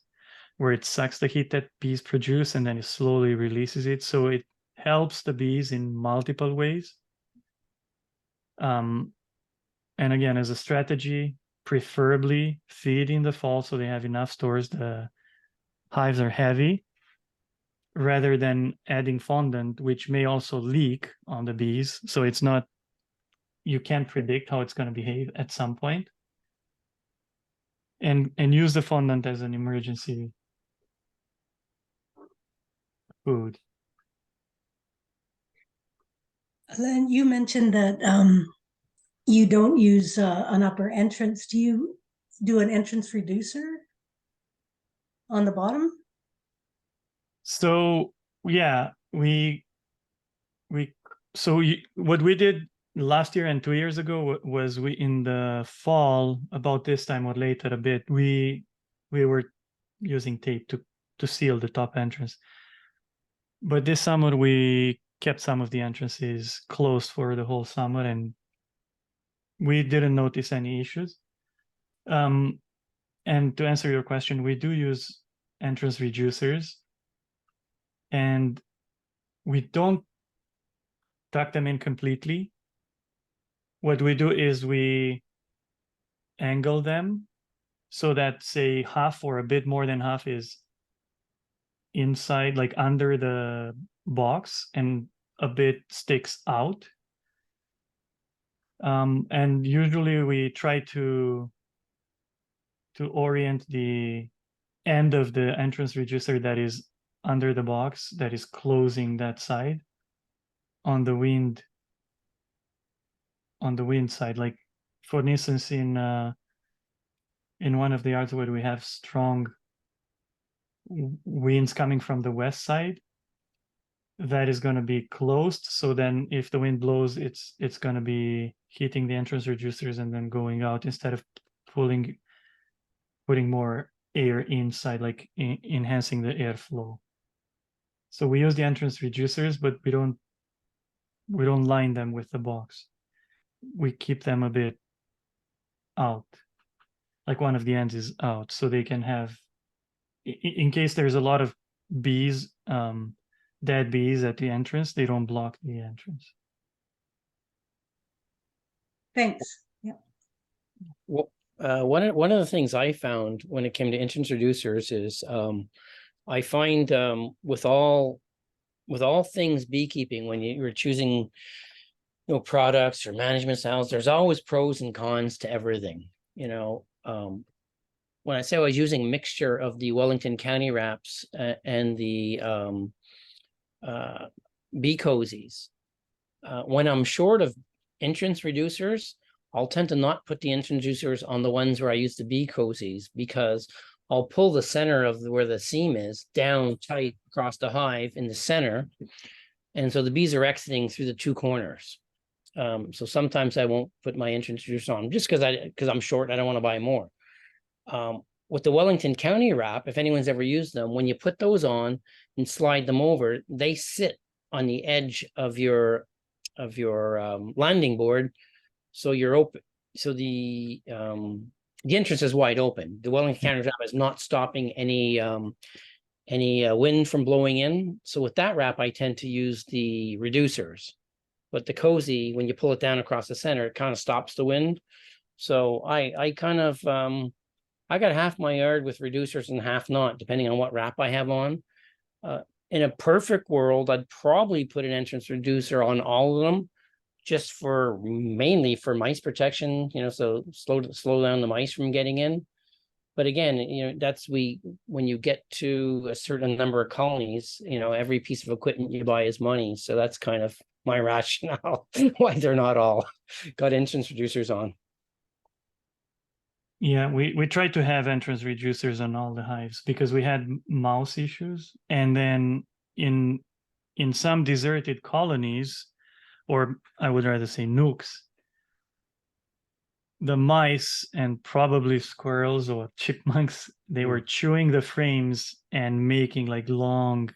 where it sucks the heat that bees produce and then it slowly releases it. So it helps the bees in multiple ways. And again, as a strategy, preferably feed in the fall so they have enough stores. The hives are heavy, rather than adding fondant, which may also leak on the bees. So it's not, you can't predict how it's going to behave at some point. And use the fondant as an emergency food. Alin, you mentioned that you don't use an upper entrance. Do you do an entrance reducer on the bottom? So yeah, what we did last year and 2 years ago was, we, in the fall, about this time or later a bit, we were using tape to seal the top entrance. But this summer we kept some of the entrances closed for the whole summer, and we didn't notice any issues. And to answer your question, we do use entrance reducers, and we don't tuck them in completely. What we do is we angle them so that, say, half or a bit more than half is inside, like under the box, and a bit sticks out. And usually we try to orient the end of the entrance reducer that is under the box, that is closing that side, on the wind side. Like, for instance, in one of the yards where we have strong winds coming from the west side, that is going to be closed. So then if the wind blows, it's going to be hitting the entrance reducers and then going out, instead of putting more air inside, like enhancing the airflow. So we use the entrance reducers, but we don't line them with the box. We keep them a bit out, like one of the ends is out, so they can have, in case there's a lot of bees, dead bees at the entrance, they don't block the entrance. Thanks. Yeah. Well, one of the things I found when it came to entrance reducers is I find with all things beekeeping, when you're choosing products or management styles. There's always pros and cons to everything. When I say I was using a mixture of the Wellington County wraps and the bee cozies, when I'm short of entrance reducers, I'll tend to not put the entrance reducers on the ones where I use the bee cozies, because I'll pull the center of where the seam is down tight across the hive in the center. And so the bees are exiting through the two corners. So sometimes I won't put my entrance reducer on just because I'm short. I don't want to buy more. With the Wellington County wrap, if anyone's ever used them, when you put those on and slide them over, they sit on the edge of your landing board, so you're open. So the entrance is wide open. The Wellington County wrap is not stopping any wind from blowing in. So with that wrap, I tend to use the reducers. But the cozy, when you pull it down across the center, it kind of stops the wind. So I kind of I got half my yard with reducers and half not, depending on what wrap I have on. In a perfect world, I'd probably put an entrance reducer on all of them, just mainly for mice protection, so slow down the mice from getting in. But again, that's when you get to a certain number of colonies, every piece of equipment you buy is money. So that's kind of my rationale why they're not all got entrance reducers on. Yeah, we tried to have entrance reducers on all the hives because we had mouse issues. And then in some deserted colonies, or I would rather say nukes, the mice and probably squirrels or chipmunks, they were chewing the frames and making like long,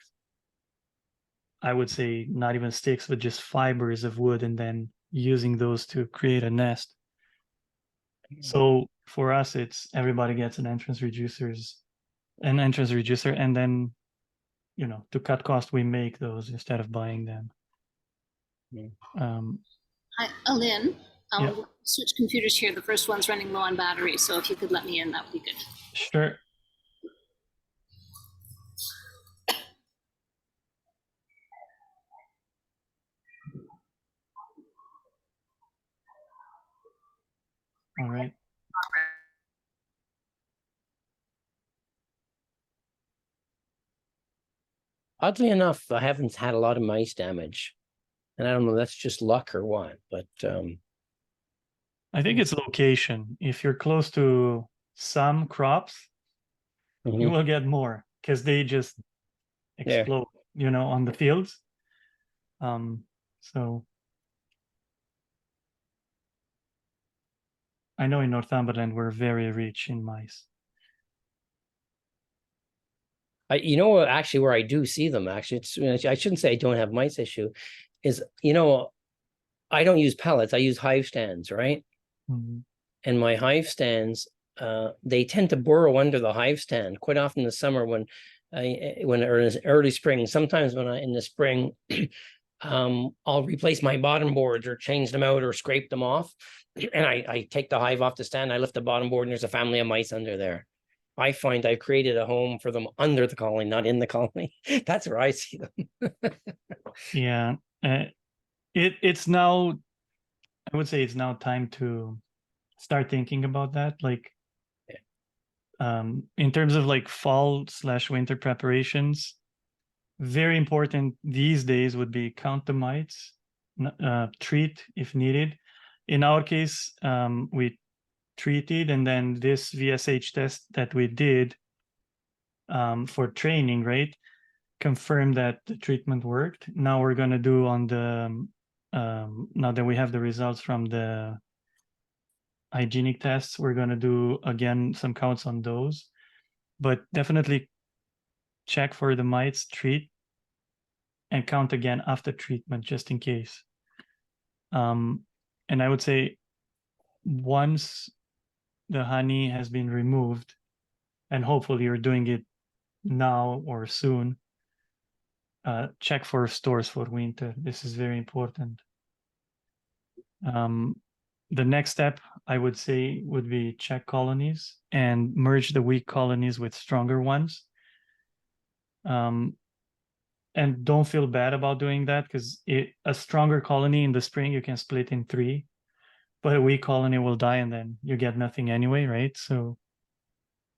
I would say not even sticks, but just fibers of wood, and then using those to create a nest. So for us, it's everybody gets an entrance reducer, and then, to cut cost, we make those instead of buying them. Hi, Alin. Yeah. We'll switch computers here. The first one's running low on battery, so if you could let me in, that would be good. Sure. All right. Oddly enough, I haven't had a lot of mice damage. And I don't know, that's just luck or what, but I think it's location. If you're close to some crops, you will get more because they just explode, on the fields. So I know in Northumberland we're very rich in mice. Actually, where I do see them, actually, I shouldn't say I don't have mice issue, is, I don't use pellets, I use hive stands, right? Mm-hmm. And my hive stands, they tend to burrow under the hive stand quite often in the summer when early spring. Sometimes in the spring, I'll replace my bottom boards or change them out or scrape them off. And I take the hive off the stand, I lift the bottom board, and there's a family of mice under there. I find I've created a home for them under the colony, not in the colony. That's where I see them. Yeah. It's now, I would say it's now time to start thinking about that. Like, in terms of like fall/winter preparations, very important these days would be count the mites, treat if needed. In our case, we treated, and then this VSH test that we did for training, right, confirmed that the treatment worked. Now we're going to do on the now that we have the results from the hygienic tests, we're going to do again some counts on those, but definitely check for the mites, treat, and count again after treatment just in case. And I would say once the honey has been removed, and hopefully you're doing it now or soon, check for stores for winter. This is very important. The next step, I would say, would be check colonies and merge the weak colonies with stronger ones. And don't feel bad about doing that, because a stronger colony in the spring, you can split in 3, but a weak colony will die and then you get nothing anyway, right? So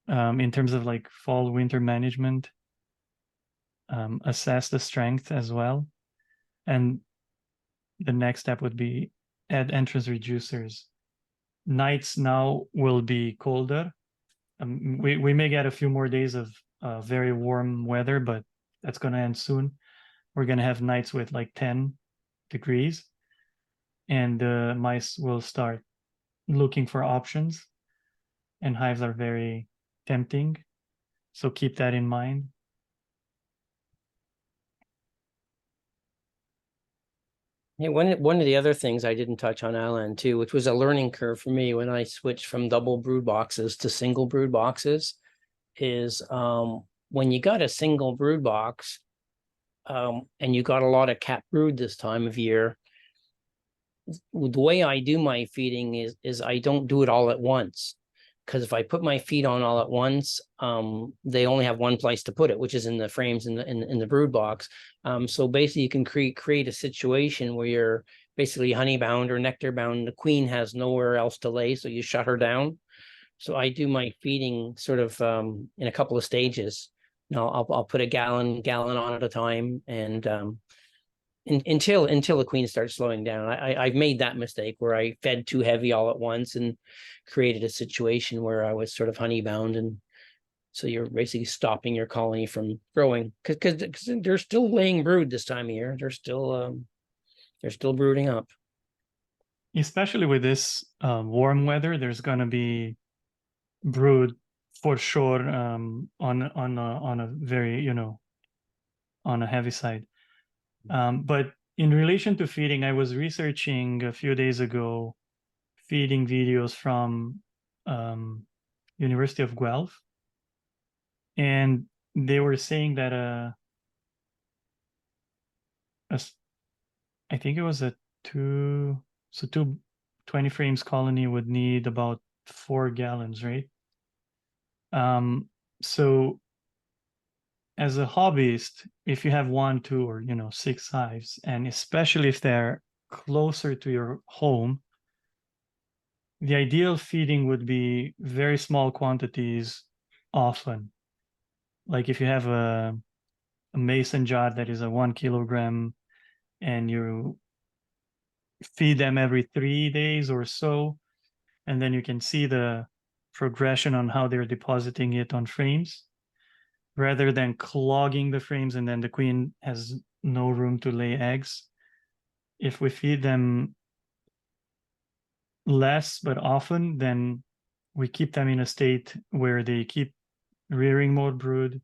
in terms of like fall winter management, assess the strength as well. And the next step would be add entrance reducers. Nights now will be colder. We may get a few more days of very warm weather, but that's going to end soon. We're going to have nights with like 10 degrees, and the mice will start looking for options, and hives are very tempting. So keep that in mind. Yeah, one of the other things I didn't touch on, Alin, too, which was a learning curve for me when I switched from double brood boxes to single brood boxes, is when you got a single brood box, and you got a lot of capped brood this time of year, the way I do my feeding is I don't do it all at once. Because if I put my feed on all at once, they only have one place to put it, which is in the frames in the brood box. So basically, you can create a situation where you're basically honey bound or nectar bound. The queen has nowhere else to lay, so you shut her down. So I do my feeding sort of in a couple of stages. I'll put a gallon on at a time, and until the queen starts slowing down. I've made that mistake where I fed too heavy all at once and created a situation where I was sort of honey bound, and so you're basically stopping your colony from growing, because they're still laying brood this time of year. They're still brooding up. Especially with this warm weather, there's going to be brood for sure on a very, on a heavy side. But in relation to feeding, I was researching a few days ago feeding videos from University of Guelph, and they were saying that I think it was a 20 frames colony would need about 4 gallons, right? So as a hobbyist, if you have 1, 2, or 6 hives, and especially if they're closer to your home, the ideal feeding would be very small quantities often. Like if you have a mason jar that is a 1 kilogram, and you feed them every 3 days or so, and then you can see the progression on how they're depositing it on frames, rather than clogging the frames and then the queen has no room to lay eggs. If we feed them less but often, then we keep them in a state where they keep rearing more brood.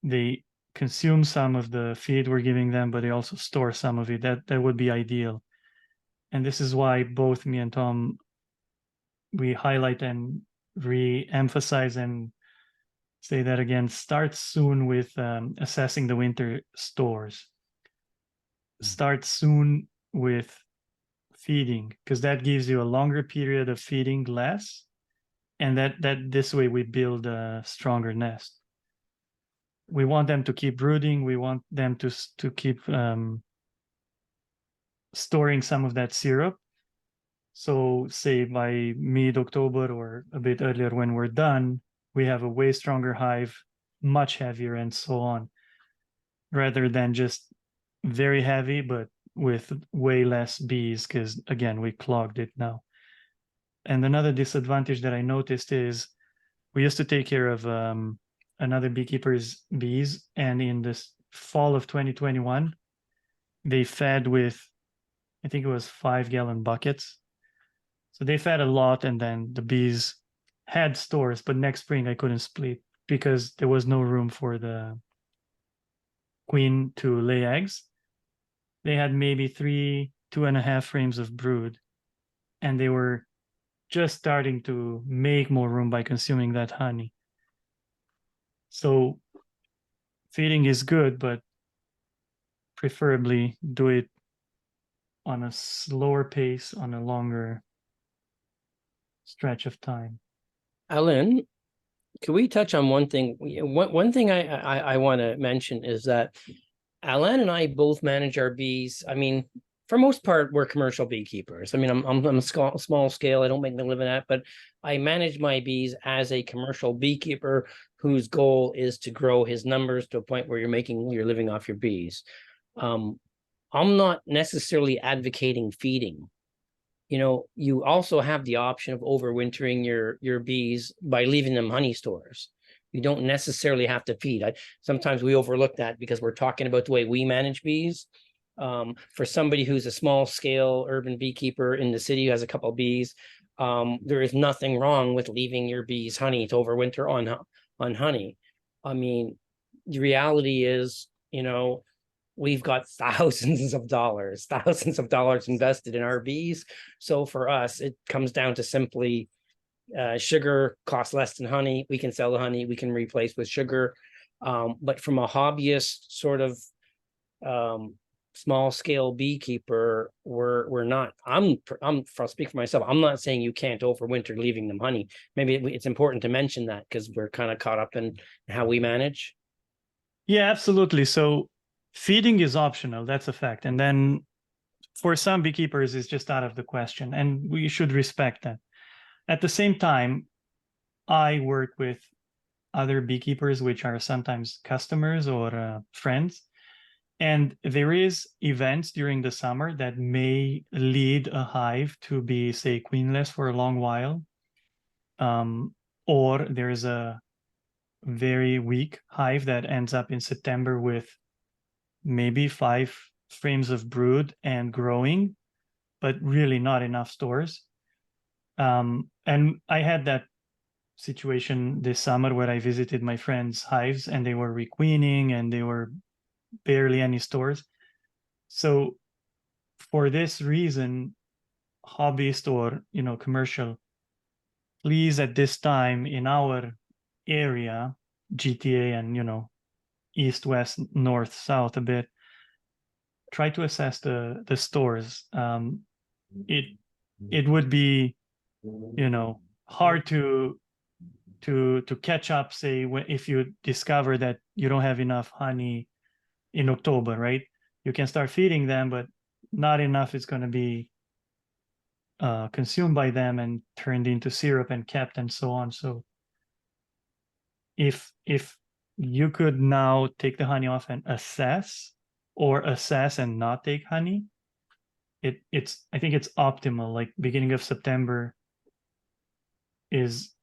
They consume some of the feed we're giving them, but they also store some of it. That would be ideal. And this is why both me and Tom, we highlight and re-emphasize and say that again, start soon with assessing the winter stores. Start soon with feeding, because that gives you a longer period of feeding less, and that this way we build a stronger nest. We want them to keep brooding. We want them to keep storing some of that syrup. So say by mid-October or a bit earlier when we're done, we have a way stronger hive, much heavier, and so on, rather than just very heavy, but with way less bees, because again, we clogged it now. And another disadvantage that I noticed is we used to take care of another beekeeper's bees, and in this fall of 2021, they fed with, I think it was 5-gallon buckets. So they fed a lot, and then the bees had stores, but next spring I couldn't split because there was no room for the queen to lay eggs. They had maybe 2.5 frames of brood, and they were just starting to make more room by consuming that honey. So feeding is good, but preferably do it on a slower pace, on a longer stretch of time. Alin, Can we touch on one thing? One thing I want to mention is that Alin and I both manage our bees. I mean, for most part, we're commercial beekeepers. I mean, I'm a small scale. I don't make my living at, but I manage my bees as a commercial beekeeper whose goal is to grow his numbers to a point where you're making your living off your bees. I'm not necessarily advocating feeding. You know, you also have the option of overwintering your bees by leaving them honey stores. You don't necessarily have to feed. Sometimes we overlook that because we're talking about the way we manage bees. For somebody who's a small scale urban beekeeper in the city who has a couple of bees, there is nothing wrong with leaving your bees honey to overwinter on honey. I mean, the reality is, you know, we've got thousands of dollars invested in our bees. So for us, it comes down to simply sugar costs less than honey. We can sell the honey, we can replace with sugar. But from a hobbyist sort of small scale beekeeper, we're not. I'll speak for myself. I'm not saying you can't overwinter leaving them honey. Maybe it's important to mention that because we're kind of caught up in how we manage. Yeah, absolutely. So feeding is optional, that's a fact. And then for some beekeepers, it's just out of the question, and we should respect that. At the same time, I work with other beekeepers, which are sometimes customers or friends. And there is events during the summer that may lead a hive to be, say, queenless for a long while. Or there's a very weak hive that ends up in September with maybe 5 frames of brood and growing, but really not enough stores. And I had that situation this summer where I visited my friends' hives and they were requeening and they were barely any stores. So for this reason, hobbyist or, you know, commercial, please at this time in our area, GTA and, you know, east, west, north, south a bit, try to assess the stores. It would be, you know, hard to catch up, say, if you discover that you don't have enough honey in October, right? You can start feeding them, but not enough is going to be consumed by them and turned into syrup and kept and so on. So if you could now take the honey off and assess, or assess and not take honey, it's I think it's optimal. Like beginning of September is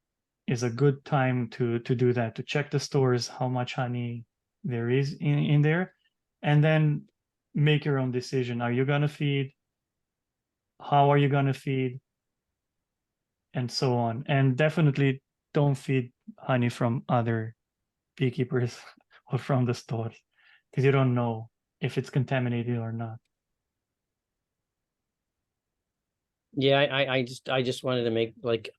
a good time to do that, to check the stores, how much honey there is in there, and then make your own decision. Are you going to feed? How are you going to feed? And so on. And definitely don't feed honey from other beekeepers or from the stores, because you don't know if it's contaminated or not. Yeah, I just wanted to make, like,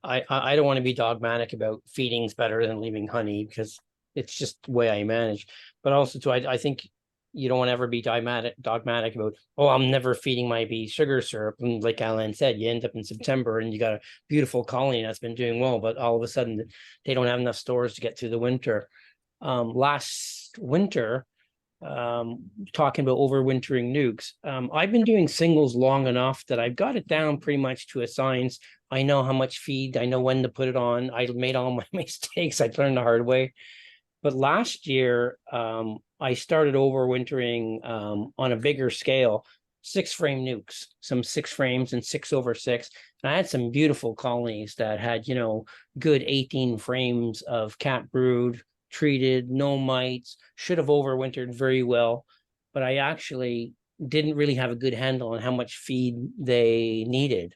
I don't want to be dogmatic about feeding's better than leaving honey because it's just the way I manage. But also too, I think you don't want to ever be dogmatic about, oh, I'm never feeding my bees sugar syrup. And like Alin said, you end up in September and you got a beautiful colony that's been doing well, but all of a sudden they don't have enough stores to get through the winter. Last winter, talking about overwintering nukes, I've been doing singles long enough that I've got it down pretty much to a science. I know how much feed, I know when to put it on. I made all my mistakes. I learned the hard way. But last year, I started overwintering on a bigger scale, 6 frame nukes, some 6 frames and 6 over 6. And I had some beautiful colonies that had, you know, good 18 frames of cat brood, treated, no mites, should have overwintered very well. But I actually didn't really have a good handle on how much feed they needed.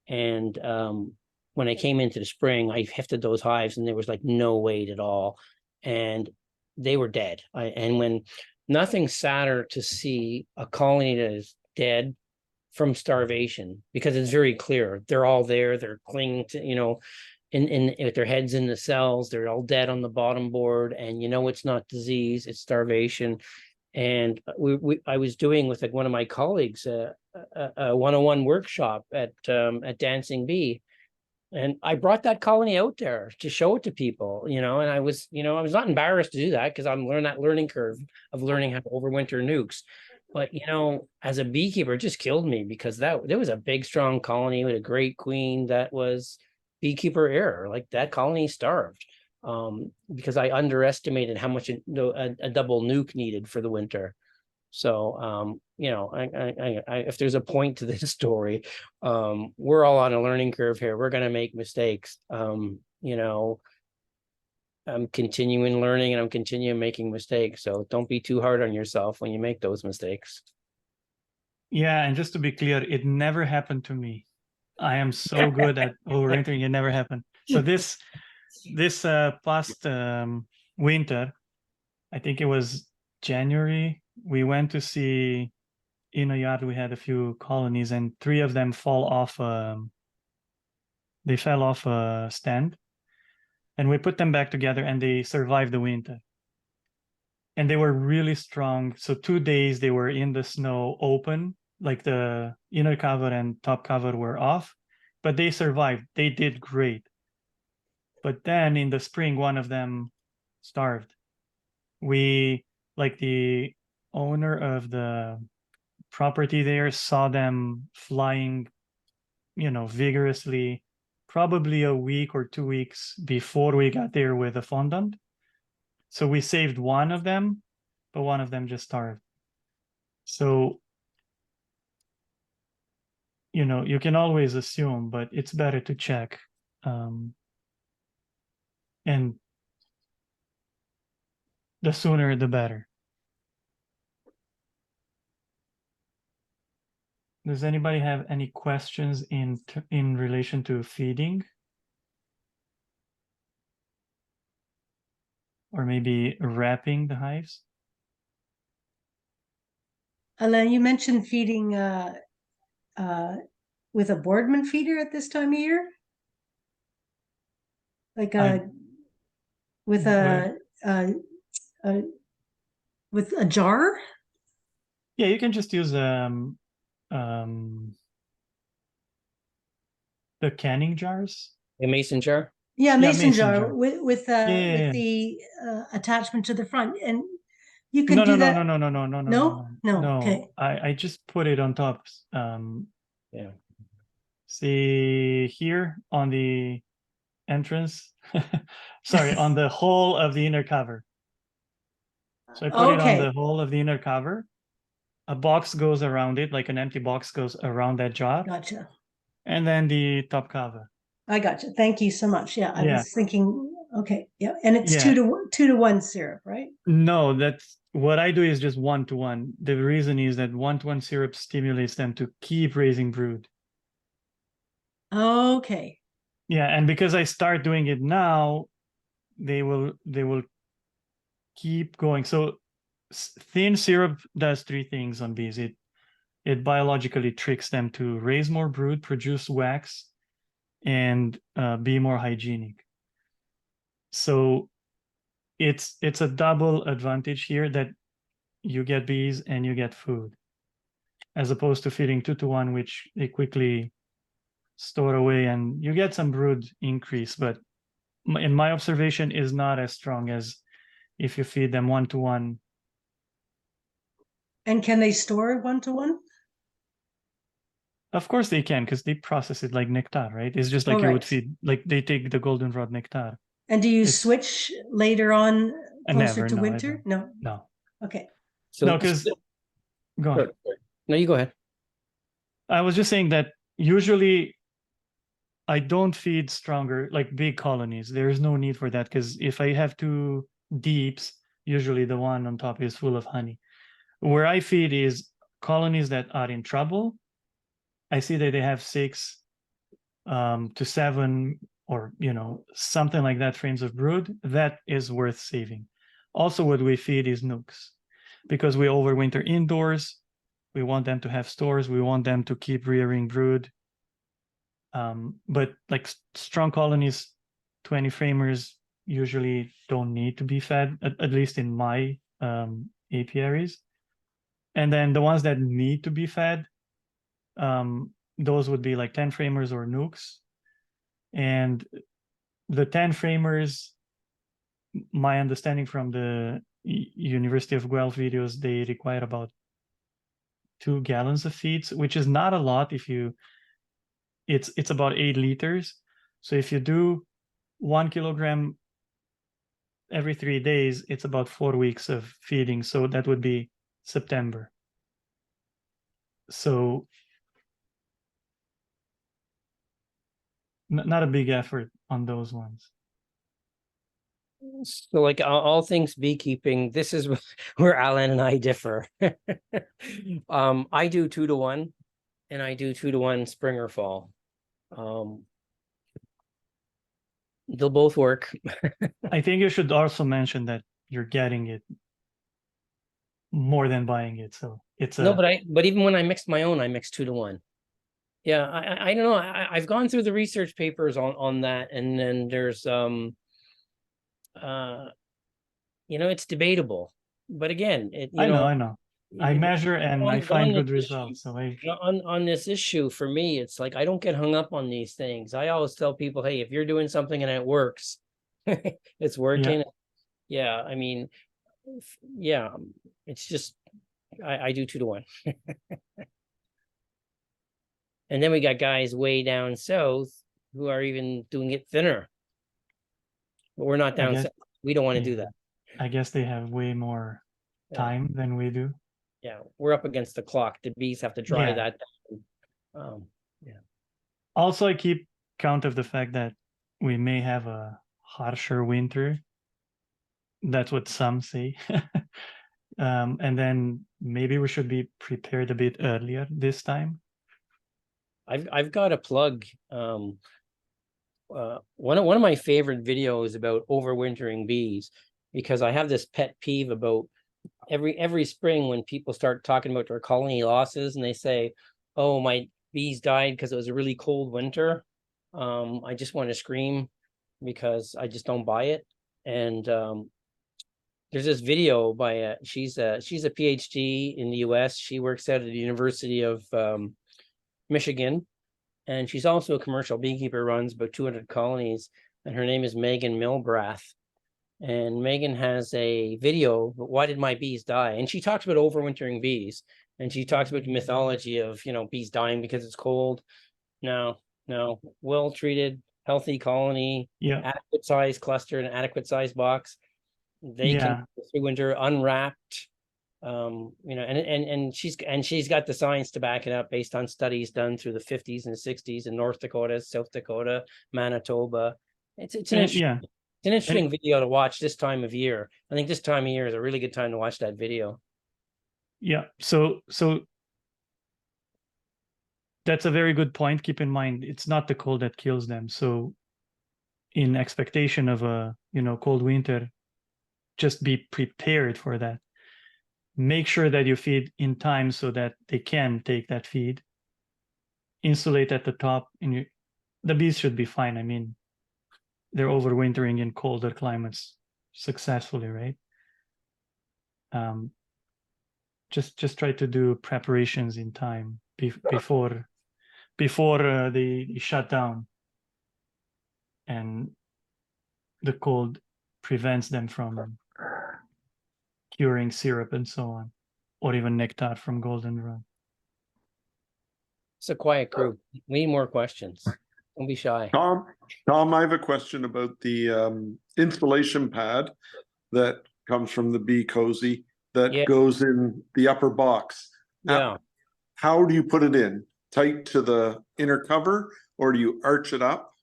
And when I came into the spring, I hefted those hives and there was like no weight at all. And they were dead. And when nothing's sadder to see a colony that is dead from starvation, because it's very clear they're all there, they're clinging to, you know, in with their heads in the cells, they're all dead on the bottom board, and you know it's not disease, it's starvation. And I was doing with like one of my colleagues a 101 workshop at Dancing Bee, And I brought that colony out there to show it to people, and I was not embarrassed to do that because I'm learning that learning curve of learning how to overwinter nukes. But, as a beekeeper, it just killed me because there was a big, strong colony with a great queen that was beekeeper error. Like that colony starved because I underestimated how much a double nuke needed for the winter. So, if there's a point to this story, we're all on a learning curve here. We're going to make mistakes. I'm continuing learning and I'm continuing making mistakes. So don't be too hard on yourself when you make those mistakes. Yeah, and just to be clear, it never happened to me. I am so good at overwintering. It never happened. So this past winter, I think it was January, we went to see in a yard. We had a few colonies, and 3 of them fell off a stand, and we put them back together, and they survived the winter. And they were really strong. So 2 days they were in the snow open, like the inner cover and top cover were off, but they survived. They did great. But then in the spring, one of them starved. The owner of the property there saw them flying, vigorously, probably a week or 2 weeks before we got there with a fondant. So we saved one of them, but one of them just starved. So, you can always assume, but it's better to check. And the sooner, the better. Does anybody have any questions in relation to feeding? Or maybe wrapping the hives? Alin, you mentioned feeding with a Boardman feeder at this time of year? Like with a jar? Yeah, you can just use the canning jars. A mason jar? Yeah, mason mason jar jar. with Yeah. the attachment to the front, and you can No, do no, that. no, no, no, no, no, no, No. Okay. I just put it on top. Yeah. See here on the entrance. Sorry, on the hole of the inner cover. So I put it on the hole of the inner cover. A box goes around it, like an empty box goes around that jar. Gotcha. And then the top cover. I gotcha. Thank you so much. Yeah, I Yeah. was thinking, okay, yeah, and it's Yeah. 2-to-1 syrup, right? No, that's what I do is just 1-to-1. The reason is that 1-to-1 syrup stimulates them to keep raising brood. Okay. Yeah, and because I start doing it now, they will keep going. So thin syrup does 3 things on bees. It biologically tricks them to raise more brood, produce wax, and be more hygienic. So it's a double advantage here that you get bees and you get food, as opposed to feeding 2-to-1, which they quickly store away and you get some brood increase, but in my observation is not as strong as if you feed them 1-to-1. And can they store 1-to-1? Of course they can, because they process it like nectar, right? It's just like you would feed, like they take the goldenrod nectar. And do you switch later on closer to no, winter? No. No. Okay. So No, because go on. No, you go ahead. I was just saying that usually I don't feed stronger, like big colonies. There is no need for that, because if I have 2 deeps, usually the one on top is full of honey. Where I feed is colonies that are in trouble. I see that they have 6 to 7 or something like that frames of brood. That is worth saving. Also, what we feed is nukes, because we overwinter indoors. We want them to have stores. We want them to keep rearing brood. But like strong colonies, 20 framers usually don't need to be fed, at least in my apiaries. And then the ones that need to be fed, those would be like 10 framers or nukes. And the 10 framers, my understanding from the University of Guelph videos, they require about 2 gallons of feed, which is not a lot if you, it's about 8 liters. So if you do 1 kilogram every 3 days, it's about 4 weeks of feeding. So that would be September. So not a big effort on those ones. So like all things beekeeping, this is where Alin and I differ. I do 2 to 1 and I do 2 to 1 spring or fall. They'll both work. I think you should also mention that you're getting it more than buying it. So it's No, but even when I mixed my own, I mixed 2 to 1. Yeah, I don't know. I've gone through the research papers on that, and then there's it's debatable. But again, I know. I measure and I find good this results. So on this issue, for me, it's like I don't get hung up on these things. I always tell people, hey, if you're doing something and it works, it's working. Yeah, I mean, yeah, it's just I do 2 to 1. And then we got guys way down south who are even doing it thinner. But we're not down south. We don't want to do that. I guess they have way more time than we do. Yeah, we're up against the clock. The bees have to dry that down. Also, I keep count of the fact that we may have a harsher winter. That's what some say. And then maybe we should be prepared a bit earlier this time. I've got a plug. One of my favorite videos about overwintering bees, because I have this pet peeve about every spring when people start talking about their colony losses and they say, oh, my bees died because it was a really cold winter. I just want to scream because I just don't buy it. And there's this video by she's a PhD in the US. She works out at the University of Michigan, and she's also a commercial beekeeper, runs about 200 colonies, and her name is Megan Milbrath. And Megan has a video, why did my bees die? And she talks about overwintering bees, and she talks about the mythology of, bees dying because it's cold. No, well-treated, healthy colony, adequate size cluster, and adequate size box. They can go through winter unwrapped. And she's got the science to back it up based on studies done through the 50s and 60s in North Dakota, South Dakota, Manitoba. It's an interesting video to watch this time of year. I think this time of year is a really good time to watch that video. Yeah, so that's a very good point. Keep in mind, it's not the cold that kills them. So in expectation of a cold winter, just be prepared for that. Make sure that you feed in time so that they can take that feed. Insulate at the top, and the bees should be fine. I mean, they're overwintering in colder climates successfully, right? Just try to do preparations in time before the shutdown, and the cold prevents them from curing syrup and so on, or even nectar from goldenrod. It's a quiet group. We need more questions. Don't be shy. Tom, I have a question about the installation pad that comes from the Bee Cozy that goes in the upper box. How do you put it in? Tight to the inner cover, or do you arch it up?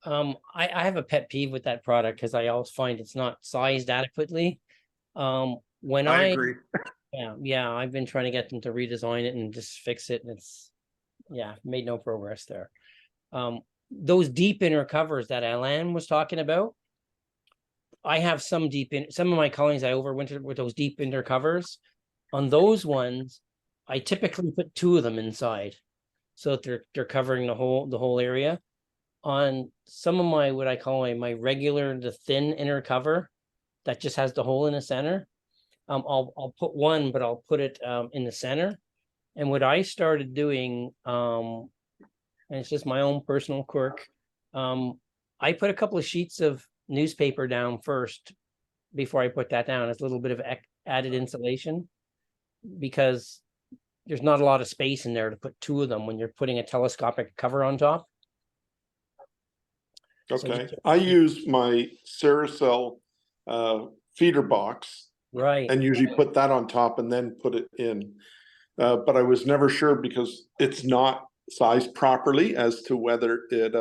I have a pet peeve with that product because I always find it's not sized adequately. I agree. I've been trying to get them to redesign it and just fix it, and it's made no progress there. Those deep inner covers that Alin was talking about, I have some of my colonies I overwintered with those deep inner covers. On those ones, I typically put 2 of them inside, so that they're covering the whole area. On some of my what I call my regular, the thin inner cover that just has the hole in the center, I'll put one, but I'll put it in the center. And what I started doing, and it's just my own personal quirk, I put a couple of sheets of newspaper down first before I put that down as a little bit of added insulation, because there's not a lot of space in there to put two of them when you're putting a telescopic cover on top. Okay, so I use my Ceracell feeder box, right, and usually put that on top and then put it in. But I was never sure because it's not sized properly as to whether it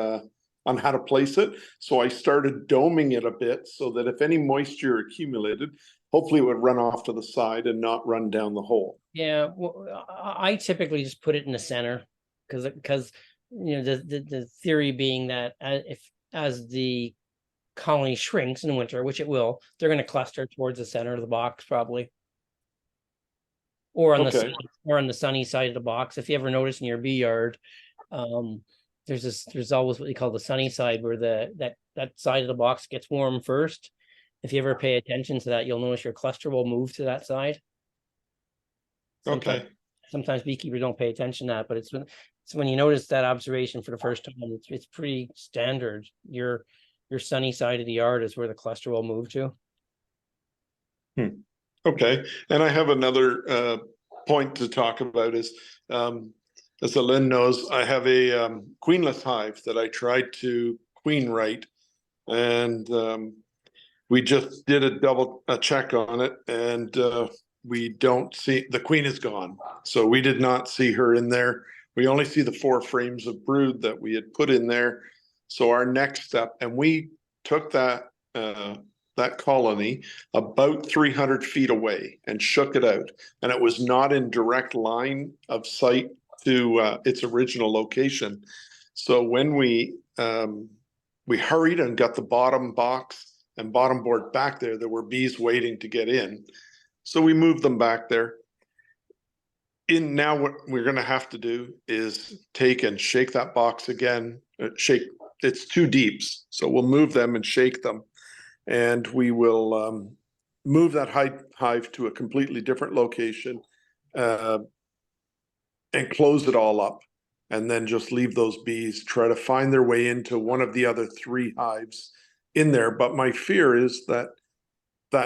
on how to place it. So I started doming it a bit so that if any moisture accumulated, hopefully it would run off to the side and not run down the hole. Yeah, well, I typically just put it in the center because you know the theory being that as the colony shrinks in winter, which it will, they're going to cluster towards the center of the box probably, or on the sunny side of the box. If you ever notice in your bee yard, there's always what they call the sunny side, where that side of the box gets warm first. If you ever pay attention to that, you'll notice your cluster will move to that side. Sometimes beekeepers don't pay attention to that, but it's when you notice that observation for the first time, it's pretty standard. Your sunny side of the yard is where the cluster will move to. Okay, and I have another point to talk about is, as Alin knows, I have a queenless hive that I tried to queen right, and we just did a check on it, and we don't see, the queen is gone. So we did not see her in there. We only see the 4 frames of brood that we had put in there. So our next step, and we took that colony about 300 feet away and shook it out. And it was not in direct line of sight to its original location. So when we hurried and got the bottom box and bottom board back there, there were bees waiting to get in. So we moved them back there. Now what we're going to have to do is take and shake that box again. It's 2 deeps, so we'll move them and shake them, and we will move that hive to a completely different location and close it all up, and then just leave those bees try to find their way into one of the other 3 hives in there. But my fear is that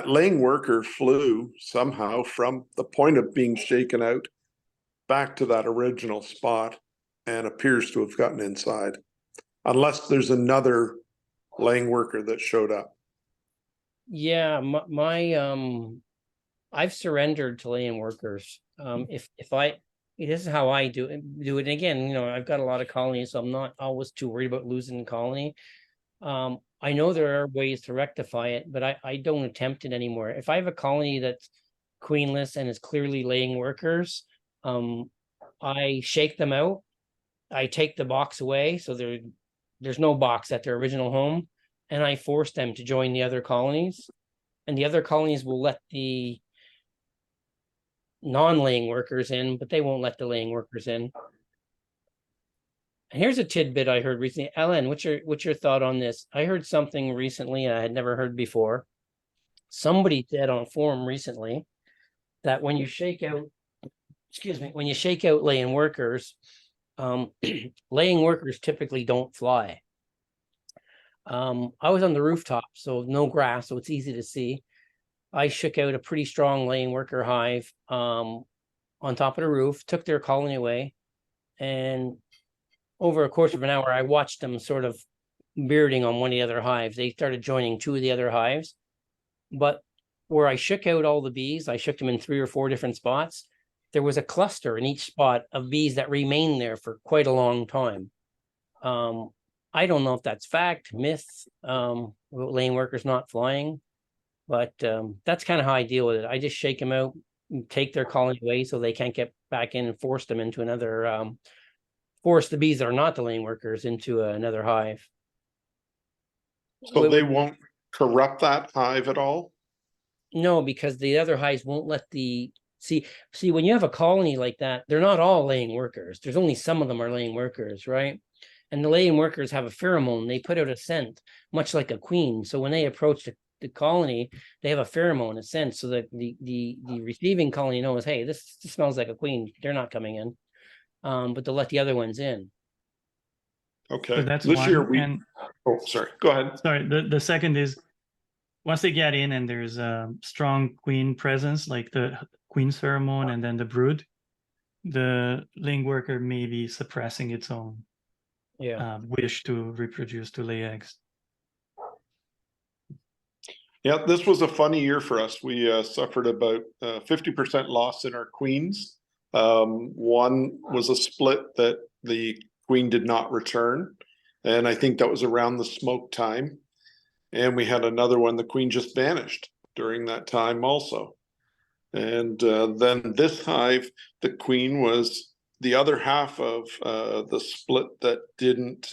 laying worker flew somehow from the point of being shaken out back to that original spot and appears to have gotten inside, unless there's another laying worker that showed up. Yeah, I've surrendered to laying workers. This is how I do it. And again, you know, I've got a lot of colonies, so I'm not always too worried about losing a colony. I know there are ways to rectify it, but I don't attempt it anymore. If I have a colony that's queenless and is clearly laying workers, I shake them out. I take the box away, so there's no box at their original home, and I force them to join the other colonies, and the other colonies will let the non-laying workers in, but they won't let the laying workers in. And here's a tidbit I heard recently. Alin, what's your thought on this? I heard something recently I had never heard before. Somebody said on a forum recently that when you shake out laying workers, laying workers typically don't fly. I was on the rooftop, so no grass, so it's easy to see. I shook out a pretty strong laying worker hive on top of the roof, took their colony away, and over a course of an hour, I watched them sort of bearding on one of the other hives. They started joining 2 of the other hives, but where I shook out all the bees, I shook them in 3 or 4 different spots. There was a cluster in each spot of bees that remained there for quite a long time. I don't know if that's fact, myth, laying workers not flying, but that's kind of how I deal with it. I just shake them out, take their colony away so they can't get back in, and force them into another, force the bees that are not the laying workers into another hive. So they won't corrupt that hive at all? No, because the other hives won't let see, when you have a colony like that, they're not all laying workers. There's only some of them are laying workers, right? And the laying workers have a pheromone. They put out a scent, much like a queen. So when they approach the colony, they have a pheromone, a scent, so that the receiving colony knows, hey, this smells like a queen. They're not coming in. But they'll let the other ones in. Okay. So that's This one. year we, And oh, sorry, go ahead. sorry, the second is once they get in and there's a strong queen presence, like the queen's pheromone and then the brood, the laying worker may be suppressing its own wish to reproduce, to lay eggs. Yeah, this was a funny year for us. We suffered about 50% loss in our queens. One was a split that the queen did not return. And I think that was around the smoke time. And we had another one, the queen just vanished during that time also. And then this hive, the queen was the other half of the split that didn't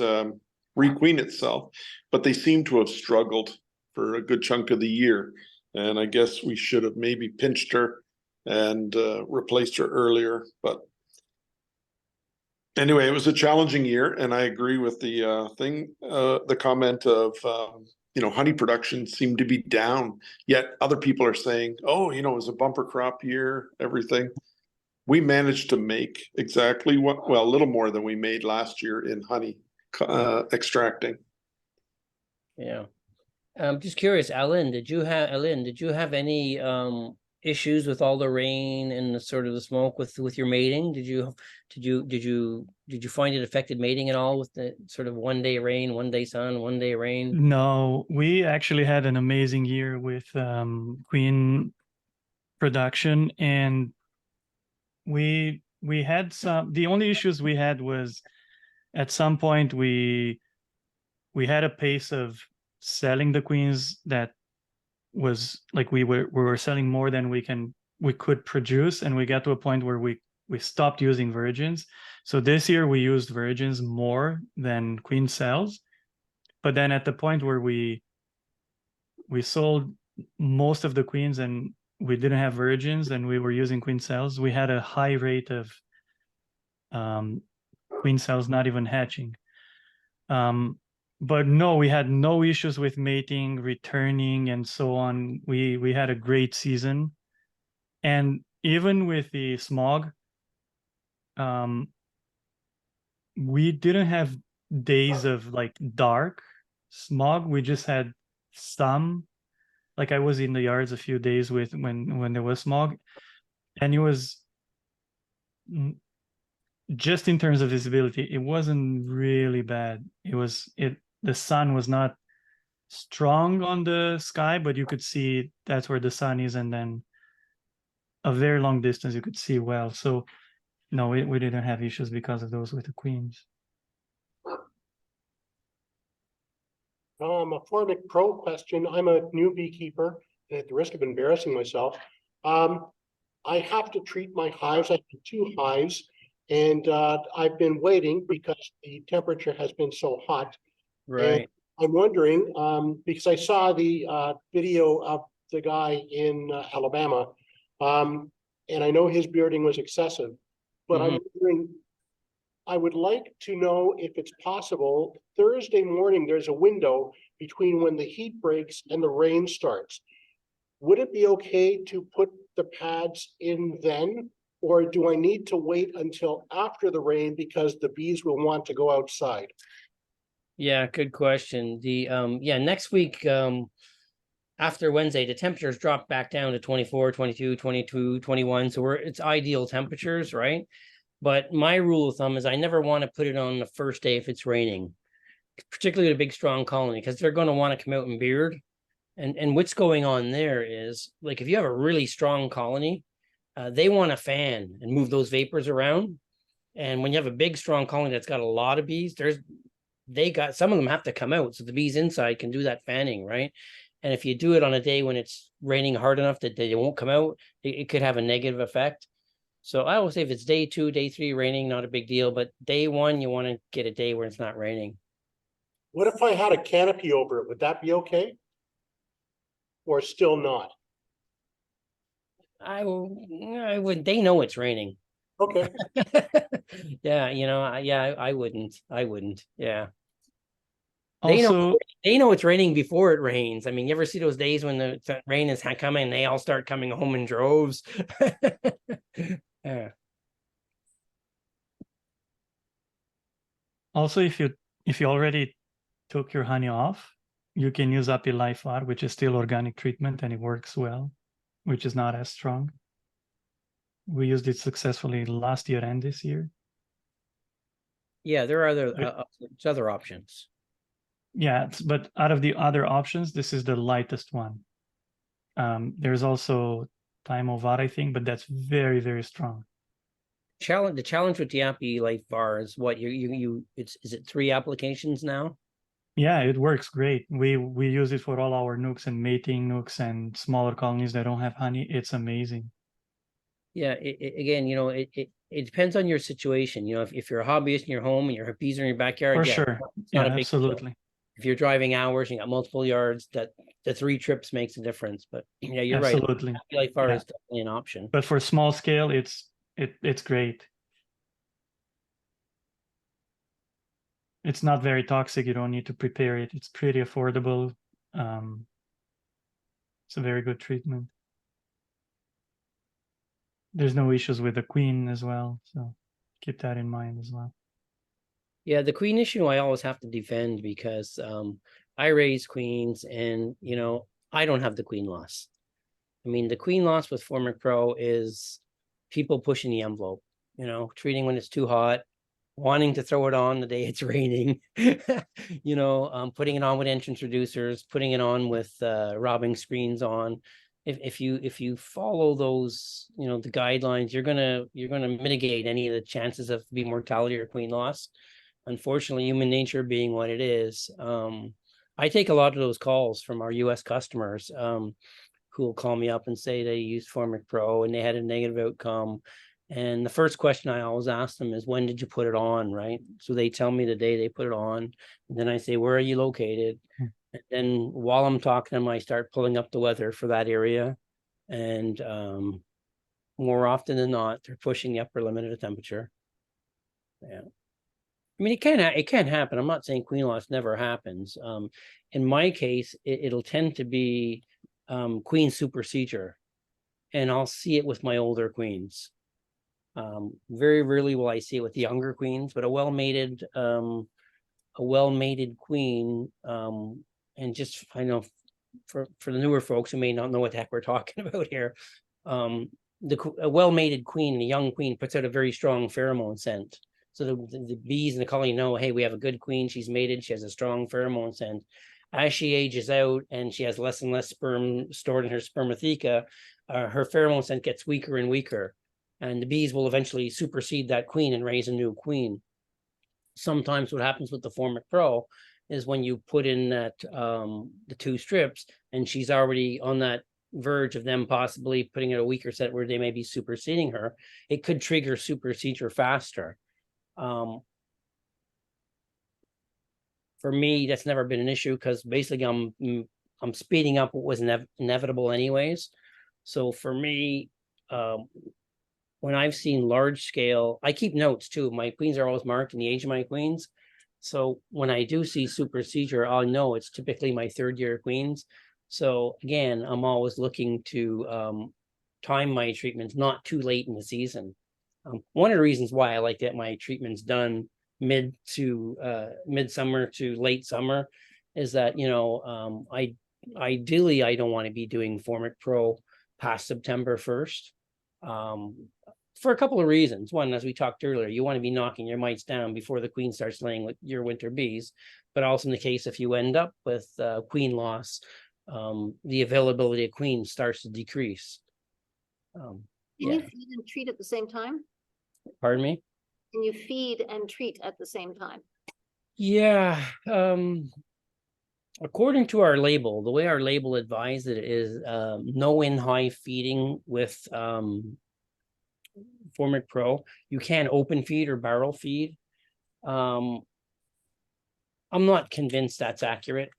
requeen itself, but they seem to have struggled for a good chunk of the year. And I guess we should have maybe pinched her and replaced her earlier. But anyway, it was a challenging year. And I agree with the comment of, honey production seemed to be down, yet other people are saying, oh, it was a bumper crop year, everything. We managed to make exactly a little more than we made last year in honey extracting. Yeah. I'm just curious, Alin, did you have any issues with all the rain and the sort of the smoke with your mating? Did you find it affected mating at all with the sort of 1 day rain, 1 day sun, 1 day rain? No, we actually had an amazing year with queen production, and we had the only issues we had was at some point we had a pace of selling the queens that was like we were selling more than we could produce, and we got to a point where we stopped using virgins. So this year we used virgins more than queen cells, but then at the point where we sold most of the queens and we didn't have virgins and we were using queen cells, we had a high rate of queen cells not even hatching. But no, we had no issues with mating, returning, and so on. We had a great season. And even with the smog, we didn't have days of like dark smog. We just had some, like I was in the yards a few days when there was smog, and it was just in terms of visibility, it wasn't really bad. The sun was not strong on the sky, but you could see that's where the sun is, and then a very long distance you could see well. So no, we didn't have issues because of those with the queens. A Formic Pro question. I'm a new beekeeper, and at the risk of embarrassing myself, I have to treat my hives. I have 2 hives, and I've been waiting because the temperature has been so hot. Right. And I'm wondering, because I saw the video of the guy in Alabama, and I know his bearding was excessive, but I'm wondering, I would like to know if it's possible, Thursday morning, there's a window between when the heat breaks and the rain starts. Would it be okay to put the pads in then, or do I need to wait until after the rain because the bees will want to go outside? Yeah, good question. Next week, after Wednesday, the temperatures drop back down to 24, 22, 22, 21. So it's ideal temperatures, right? But my rule of thumb is I never want to put it on the first day if it's raining, particularly a big, strong colony, because they're going to want to come out and beard. And what's going on there is, like, if you have a really strong colony, they want to fan and move those vapors around. And when you have a big, strong colony that's got a lot of bees, some of them have to come out so the bees inside can do that fanning, right? And if you do it on a day when it's raining hard enough that they won't come out, it could have a negative effect. So I always say if it's day 2, day 3 raining, not a big deal. But day 1, you want to get a day where it's not raining. What if I had a canopy over it? Would that be okay? Or still not? I would. They know it's raining. Okay. Yeah, I wouldn't. Yeah. Also, they know it's raining before it rains. I mean, you ever see those days when the rain is coming and they all start coming home in droves? Yeah. Also, if if you already took your honey off, you can use Apilifar, which is still organic treatment, and it works well, which is not as strong. We used it successfully last year and this year. Yeah, there are other options. Yeah, but out of the other options, this is the lightest one. There's also Thymovar, I think, but that's very, very strong. The challenge with the Apilifar is what is it 3 applications now? Yeah, it works great. We use it for all our nooks and mating nooks and smaller colonies that don't have honey. It's amazing. Yeah, again, it depends on your situation. If you're a hobbyist in your home and your bees are in your backyard, For yeah, sure. it's not Yeah, a big deal. absolutely. If you're driving hours and you got multiple yards, that the 3 trips makes a difference. But yeah, you're Absolutely. right. Apilifar Yeah. is definitely an option. But for small scale, it's great. It's not very toxic. You don't need to prepare it. It's pretty affordable. It's a very good treatment. There's no issues with the queen as well, so keep that in mind as well. Yeah, the queen issue I always have to defend because I raise queens and I don't have the queen loss. I mean, the queen loss with Formic Pro is people pushing the envelope, treating when it's too hot, wanting to throw it on the day it's raining, putting it on with entrance reducers, putting it on with robbing screens on. If you follow those, the guidelines, you're gonna mitigate any of the chances of bee mortality or queen loss. Unfortunately, human nature being what it is, I take a lot of those calls from our US customers who will call me up and say they used Formic Pro and they had a negative outcome. And the first question I always ask them is, when did you put it on, right? So they tell me the day they put it on. And then I say, where are you located? And then while I'm talking to them, I start pulling up the weather for that area. And more often than not, they're pushing the upper limit of the temperature. Yeah. I mean, it can happen. I'm not saying queen loss never happens. In my case, it'll tend to be queen supersedure. And I'll see it with my older queens. Very rarely will I see it with the younger queens, but a well-mated queen, and just, I know for the newer folks who may not know what the heck we're talking about here, a well-mated queen and a young queen puts out a very strong pheromone scent. So the bees in the colony know, hey, we have a good queen, she's mated, she has a strong pheromone scent. As she ages out and she has less and less sperm stored in her spermatheca, her pheromone scent gets weaker and weaker. And the bees will eventually supersede that queen and raise a new queen. Sometimes what happens with the Formic Pro is when you put in that the 2 strips and she's already on that verge of them possibly putting in a weaker set where they may be superseding her, it could trigger supersedure faster. For me, that's never been an issue because basically I'm speeding up what was inevitable anyways. So for me, when I've seen large scale, I keep notes too. My queens are always marked in the age of my queens. So when I do see supersedure, I'll know it's typically my 3rd year queens. So again, I'm always looking to time my treatments not too late in the season. One of the reasons why I like to get my treatments done midsummer to late summer is that, ideally I don't want to be doing Formic Pro past September 1st. For a couple of reasons. One, as we talked earlier, you want to be knocking your mites down before the queen starts laying with your winter bees. But also in the case if you end up with queen loss, the availability of queens starts to decrease. Can you feed and treat at the same time? Pardon me? Can you feed and treat at the same time? Yeah. According to our label, the way our label advised it is no in-hive feeding with Formic Pro. You can open feed or barrel feed. I'm not convinced that's accurate.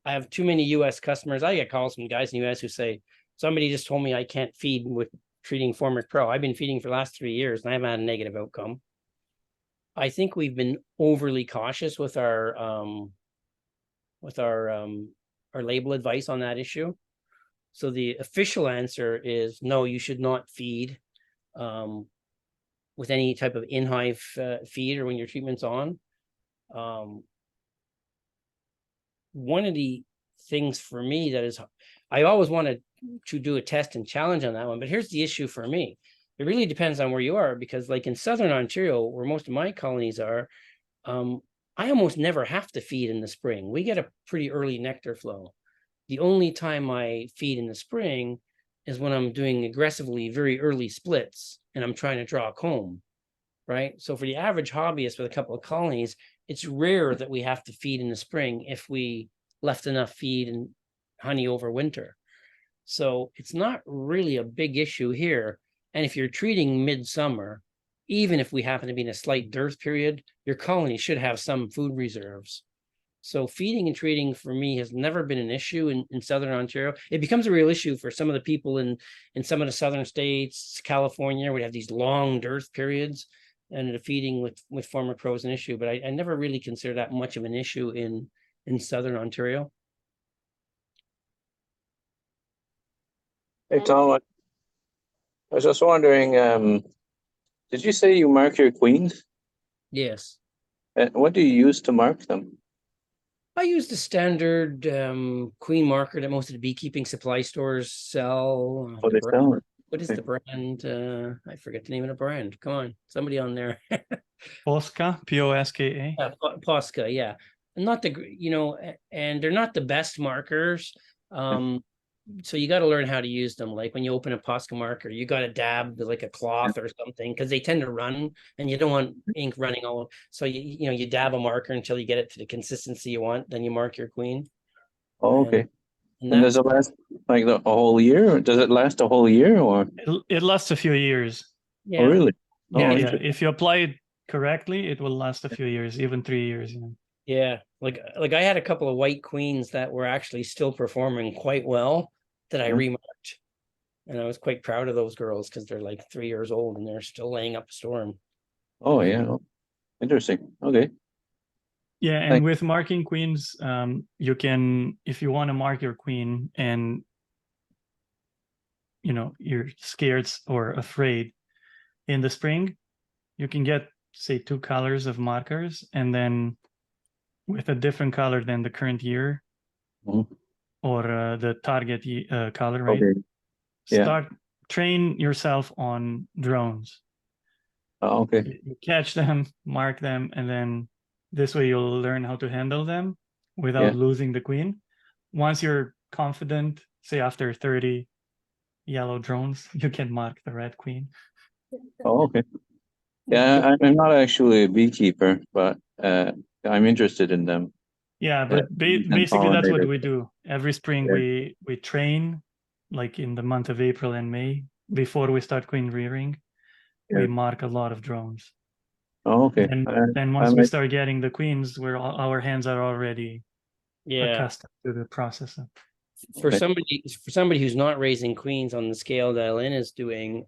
I have too many US customers. I get calls from guys in the US who say, somebody just told me I can't feed with treating Formic Pro. I've been feeding for the last 3 years and I haven't had a negative outcome. I think we've been overly cautious with our label advice on that issue. So the official answer is no, you should not feed with any type of in-hive feed or when your treatment's on. one of the things for me that is, I always wanted to do a test and challenge on that one, but here's the issue for me. It really depends on where you are, because like in Southern Ontario, where most of my colonies are, I almost never have to feed in the spring. We get a pretty early nectar flow. The only time I feed in the spring is when I'm doing aggressively very early splits and I'm trying to draw a comb, right? So for the average hobbyist with a couple of colonies, it's rare that we have to feed in the spring if we left enough feed and honey over winter. So it's not really a big issue here. And if you're treating midsummer, even if we happen to be in a slight dearth period, your colony should have some food reserves. So feeding and treating for me has never been an issue in Southern Ontario. It becomes a real issue for some of the people in some of the southern states, California, we have these long dearth periods, and the feeding with former crows an issue. But I never really consider that much of an issue in Southern Ontario. Hey, Tom, I was just wondering, did you say you mark your queens? Yes. What do you use to mark them? I use the standard queen marker that most of the beekeeping supply stores sell. Oh, they sell it. What is the brand? I forget the name of the brand. Come on, somebody on there. Posca, P-O-S-K-A. Yeah, Posca, yeah. Not the, and they're not the best markers. So you got to learn how to use them. Like when you open a Posca marker, you got to dab like a cloth or something, because they tend to run and you don't want ink running all. So you dab a marker until you get it to the consistency you want. Then you mark your queen. Oh, okay. And does it last like a whole year? Or does it last a whole year, or? It lasts a few years. Yeah. Oh, really? Yeah, Oh, yeah. If you apply it correctly, it will last a few years, even 3 years. Yeah, like I had a couple of white queens that were actually still performing quite well that I remarked, and I was quite proud of those girls because they're like 3 years old and they're still laying up a storm. Oh yeah, interesting. Okay. Yeah, and with marking queens, you can, if you want to mark your queen and you're scared or afraid in the spring, you can get, say, 2 colors of markers, and then with a different color than the current year or the target color, right? Okay. Yeah. Train yourself on drones. Oh, okay. You catch them, mark them, and then this way you'll learn how to handle them without losing the queen. Once you're confident, say after 30 yellow drones, you can mark the red queen. Oh, okay. Yeah, I'm not actually a beekeeper, but I'm interested in them. Yeah, but basically that's what we do. Every spring we train, like in the month of April and May, before we start queen rearing, we mark a lot of drones. Oh, okay. And then once we start getting the queens, our hands are already accustomed to the process. For somebody who's not raising queens on the scale that Alin is doing,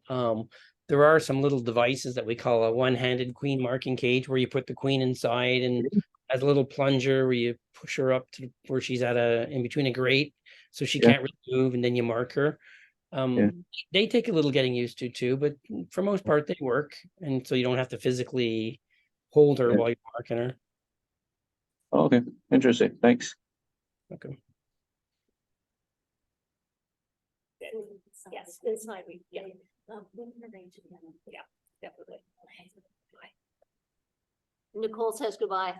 there are some little devices that we call a one-handed queen marking cage, where you put the queen inside and has a little plunger where you push her up to where she's at in between a grate, so she can't really move, and then you mark her. They take a little getting used to too, but for most part they work, and so you don't have to physically hold her while you're marking her. Oh, okay, interesting. Thanks. Okay. Yes, inside yeah, definitely. Nicole says goodbye.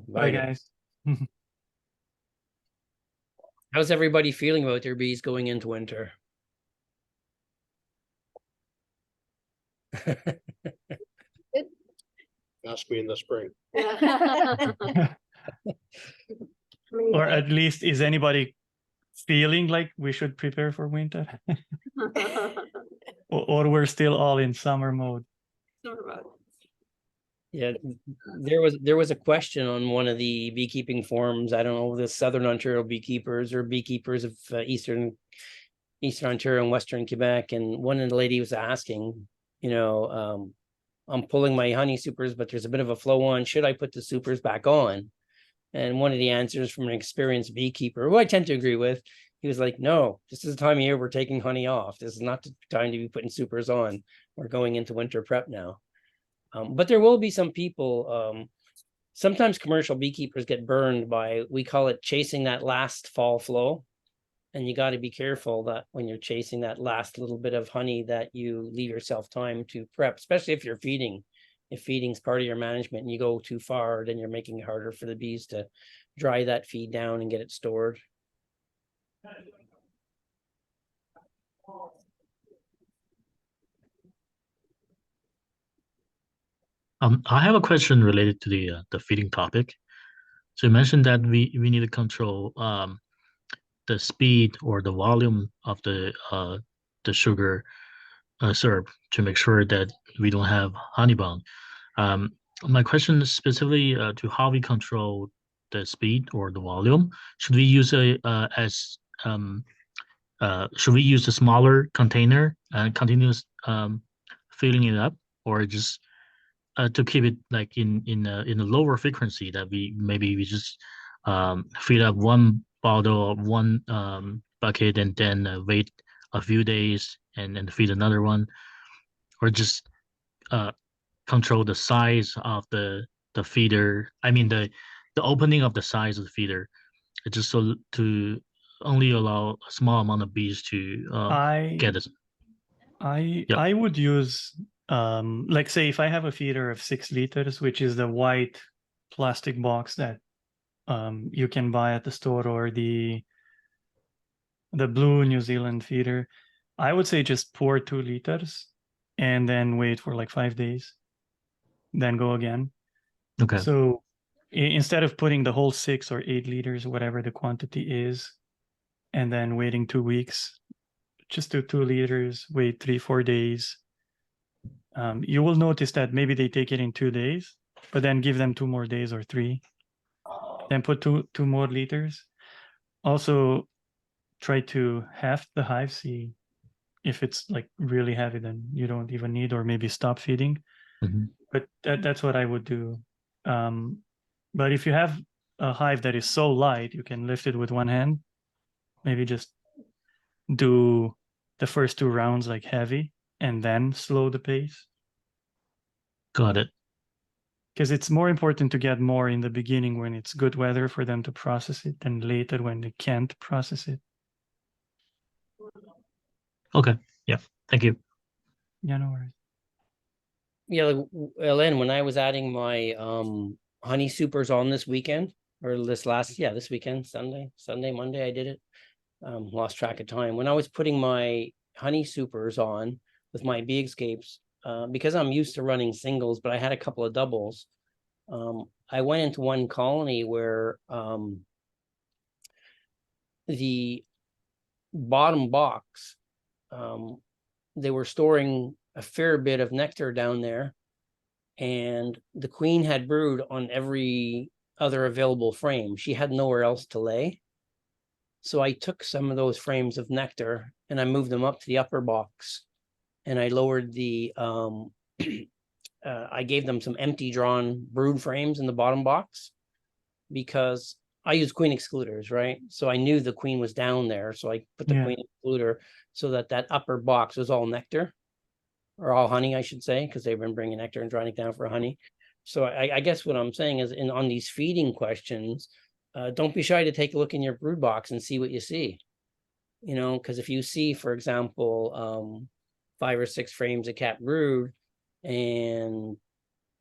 Bye, guys. How's everybody feeling about their bees going into winter? Ask me in the spring. Or at least, is anybody feeling like we should prepare for winter? or we're still all in summer mode? Yeah, there was a question on one of the beekeeping forums. I don't know, the Southern Ontario beekeepers or beekeepers of Eastern Ontario and Western Quebec, and one of the lady was asking, I'm pulling my honey supers, but there's a bit of a flow on. Should I put the supers back on? And one of the answers from an experienced beekeeper, who I tend to agree with, he was like, no, this is the time of year we're taking honey off. This is not the time to be putting supers on. We're going into winter prep now. But there will be some people, sometimes commercial beekeepers get burned by, we call it chasing that last fall flow. And you got to be careful that when you're chasing that last little bit of honey, that you leave yourself time to prep, especially if you're feeding. If feeding's part of your management and you go too far, then you're making it harder for the bees to dry that feed down and get it stored. I have a question related to the feeding topic. So you mentioned that we need to control the speed or the volume of the sugar syrup to make sure that we don't have honeybound. My question is specifically to how we control the speed or the volume. Should we use should we use a smaller container and continuous filling it up, or just to keep it like in a lower frequency, that we just fill up one bottle or one bucket and then wait a few days and feed another one, or just control the size of the feeder. I mean the opening of the size of the feeder, just so to only allow a small amount of bees to get it. I would use like, say if I have a feeder of 6 liters, which is the white plastic box that you can buy at the store, or the blue New Zealand feeder, I would say just pour 2 liters and then wait for like 5 days, then go again. Okay. So instead of putting the whole 6 or 8 liters, whatever the quantity is, and then waiting 2 weeks, just do 2 liters, wait 3-4 days. You will notice that maybe they take it in 2 days, but then give them 2 more days or 3. Then put two more liters. Also, try to half the hive. See if it's like really heavy, then you don't even need, or maybe stop feeding. But that's what I would do. But if you have a hive that is so light, you can lift it with one hand. Maybe just do the first 2 rounds like heavy and then slow the pace. Got it. Because it's more important to get more in the beginning when it's good weather for them to process it, than later when they can't process it. Okay. Yeah. Thank you. Yeah, no worries. Yeah, like, Alin, when I was adding my honey supers on this weekend, or this weekend, Sunday, Monday, I did it. Lost track of time. When I was putting my honey supers on with my bee escapes, because I'm used to running singles, but I had a couple of doubles. I went into one colony where the bottom box, they were storing a fair bit of nectar down there, and the queen had brood on every other available frame. She had nowhere else to lay. So I took some of those frames of nectar and I moved them up to the upper box, and I lowered the, I gave them some empty drawn brood frames in the bottom box, because I use queen excluders, right? So I knew the queen was down there. So I put the queen excluder so that upper box was all nectar, or all honey, I should say, because they've been bringing nectar and drying it down for honey. So I guess what I'm saying is, on these feeding questions, don't be shy to take a look in your brood box and see what you see. You know, because if you see, for example, 5 or 6 frames of capped brood and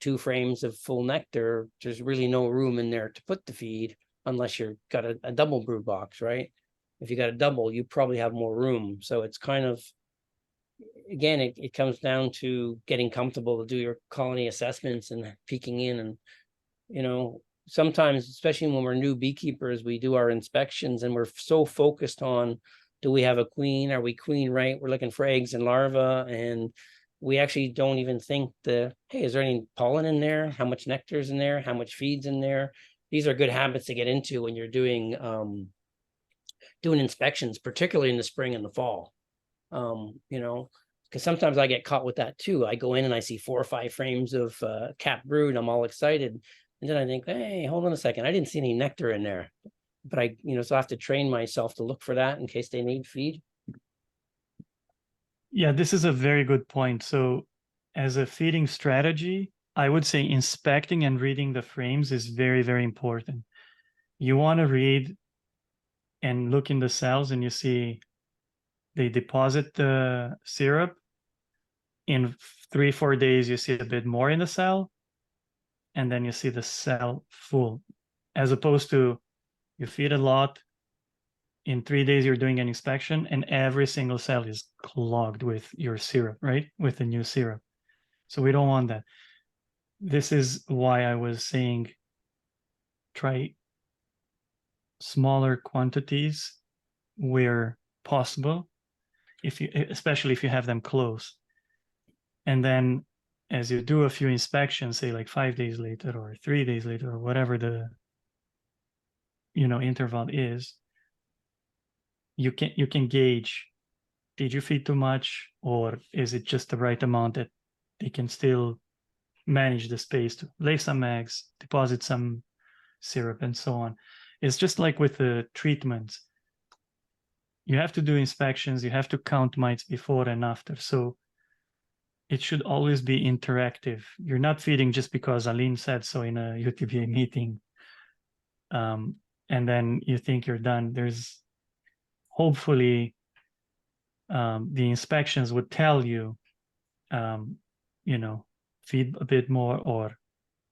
2 frames of full nectar, there's really no room in there to put the feed, unless you've got a double brood box, right? If you got a double, you probably have more room. So it's kind of, again, it comes down to getting comfortable to do your colony assessments and peeking in. And, you know, sometimes, especially when we're new beekeepers, we do our inspections and we're so focused on, do we have a queen? Are we queen right? We're looking for eggs and larvae, and we actually don't even think hey, is there any pollen in there? How much nectar is in there? How much feed's in there? These are good habits to get into when you're doing inspections, particularly in the spring and the fall. You know, because sometimes I get caught with that too. I go in and I see 4 or 5 frames of capped brood. I'm all excited. And then I think, hey, hold on a second. I didn't see any nectar in there. But so I have to train myself to look for that in case they need feed. Yeah, this is a very good point. So as a feeding strategy, I would say inspecting and reading the frames is very, very important. You want to read and look in the cells, and you see they deposit the syrup. In 3-4 days, you see a bit more in the cell, and then you see the cell full, as opposed to you feed a lot. In 3 days, you're doing an inspection, and every single cell is clogged with your syrup, right? With the new syrup. So we don't want that. This is why I was saying try smaller quantities where possible, especially if you have them close. And then as you do a few inspections, say like 5 days later or 3 days later or whatever the interval is, you can gauge, did you feed too much, or is it just the right amount that they can still manage the space to lay some eggs, deposit some syrup, and so on. It's just like with the treatments. You have to do inspections, you have to count mites before and after. So it should always be interactive. You're not feeding just because Alin said so in a UTBA meeting. And then you think you're done. There's hopefully the inspections would tell you, feed a bit more or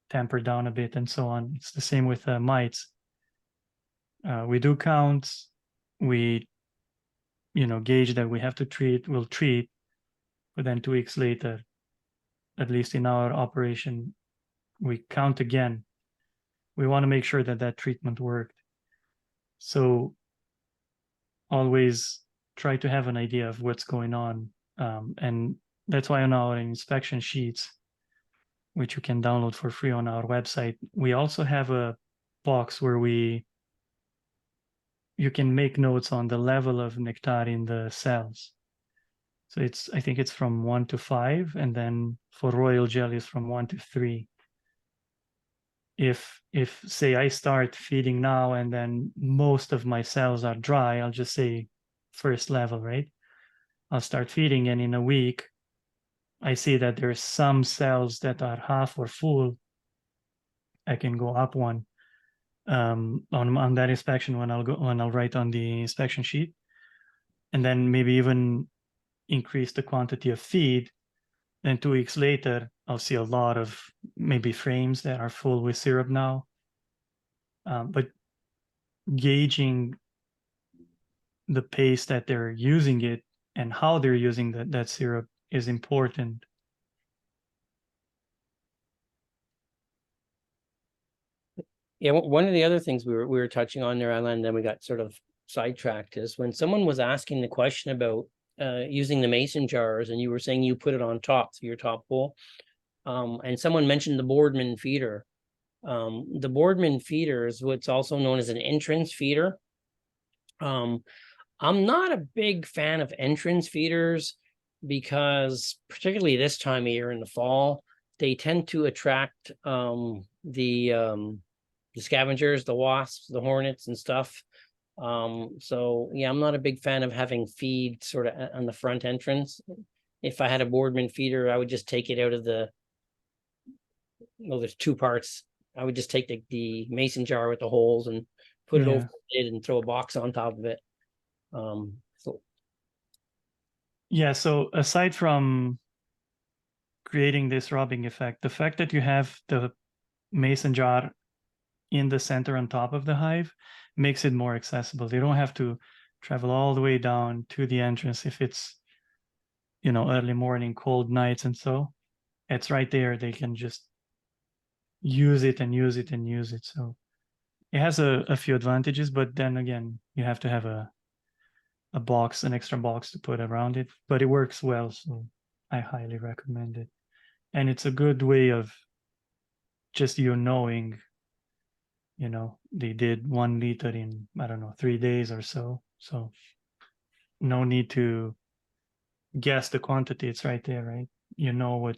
temper down a bit and so on. It's the same with mites. We do counts. We, gauge that we have to treat, we'll treat, but then 2 weeks later, at least in our operation, we count again. We want to make sure that that treatment worked. So always try to have an idea of what's going on. And that's why on our inspection sheets, which you can download for free on our website, we also have a box where you can make notes on the level of nectar in the cells. So I think it's from 1 to 5, and then for royal jellies from 1 to 3. If say I start feeding now and then most of my cells are dry, I'll just say first level, right? I'll start feeding, and in a week, I see that there's some cells that are half or full. I can go up one on that inspection when I'll write on the inspection sheet, and then maybe even increase the quantity of feed. Then 2 weeks later, I'll see a lot of maybe frames that are full with syrup now. But gauging the pace that they're using it and how they're using that syrup is important. Yeah, one of the other things we were touching on there, Alin, then we got sort of sidetracked, is when someone was asking the question about using the mason jars, and you were saying you put it on top, so your top bowl, and someone mentioned the Boardman feeder. The Boardman feeder is what's also known as an entrance feeder. I'm not a big fan of entrance feeders because, particularly this time of year in the fall, they tend to attract the scavengers, the wasps, the hornets and stuff. So yeah, I'm not a big fan of having feed sort of on the front entrance. If I had a Boardman feeder, I would just take it out of there's 2 parts. I would just take the mason jar with the holes and put it over it and throw a box on top of it. So aside from creating this robbing effect, the fact that you have the mason jar in the center on top of the hive makes it more accessible. They don't have to travel all the way down to the entrance if it's, early morning, cold nights, and so it's right there. They can just use it and use it and use it. So it has a few advantages, but then again, you have to have an extra box to put around it, but it works well. So I highly recommend it. And it's a good way of just knowing, they did 1 liter in, 3 days or so. So no need to guess the quantity. It's right there, right? You know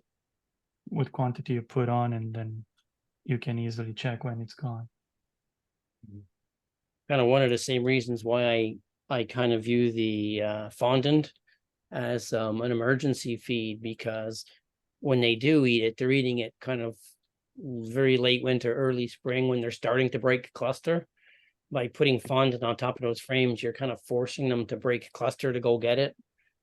what quantity you put on, and then you can easily check when it's gone. Kind of one of the same reasons why I kind of view the fondant as an emergency feed, because when they do eat it, they're eating it kind of very late winter, early spring, when they're starting to break cluster. By putting fondant on top of those frames, you're kind of forcing them to break cluster to go get it,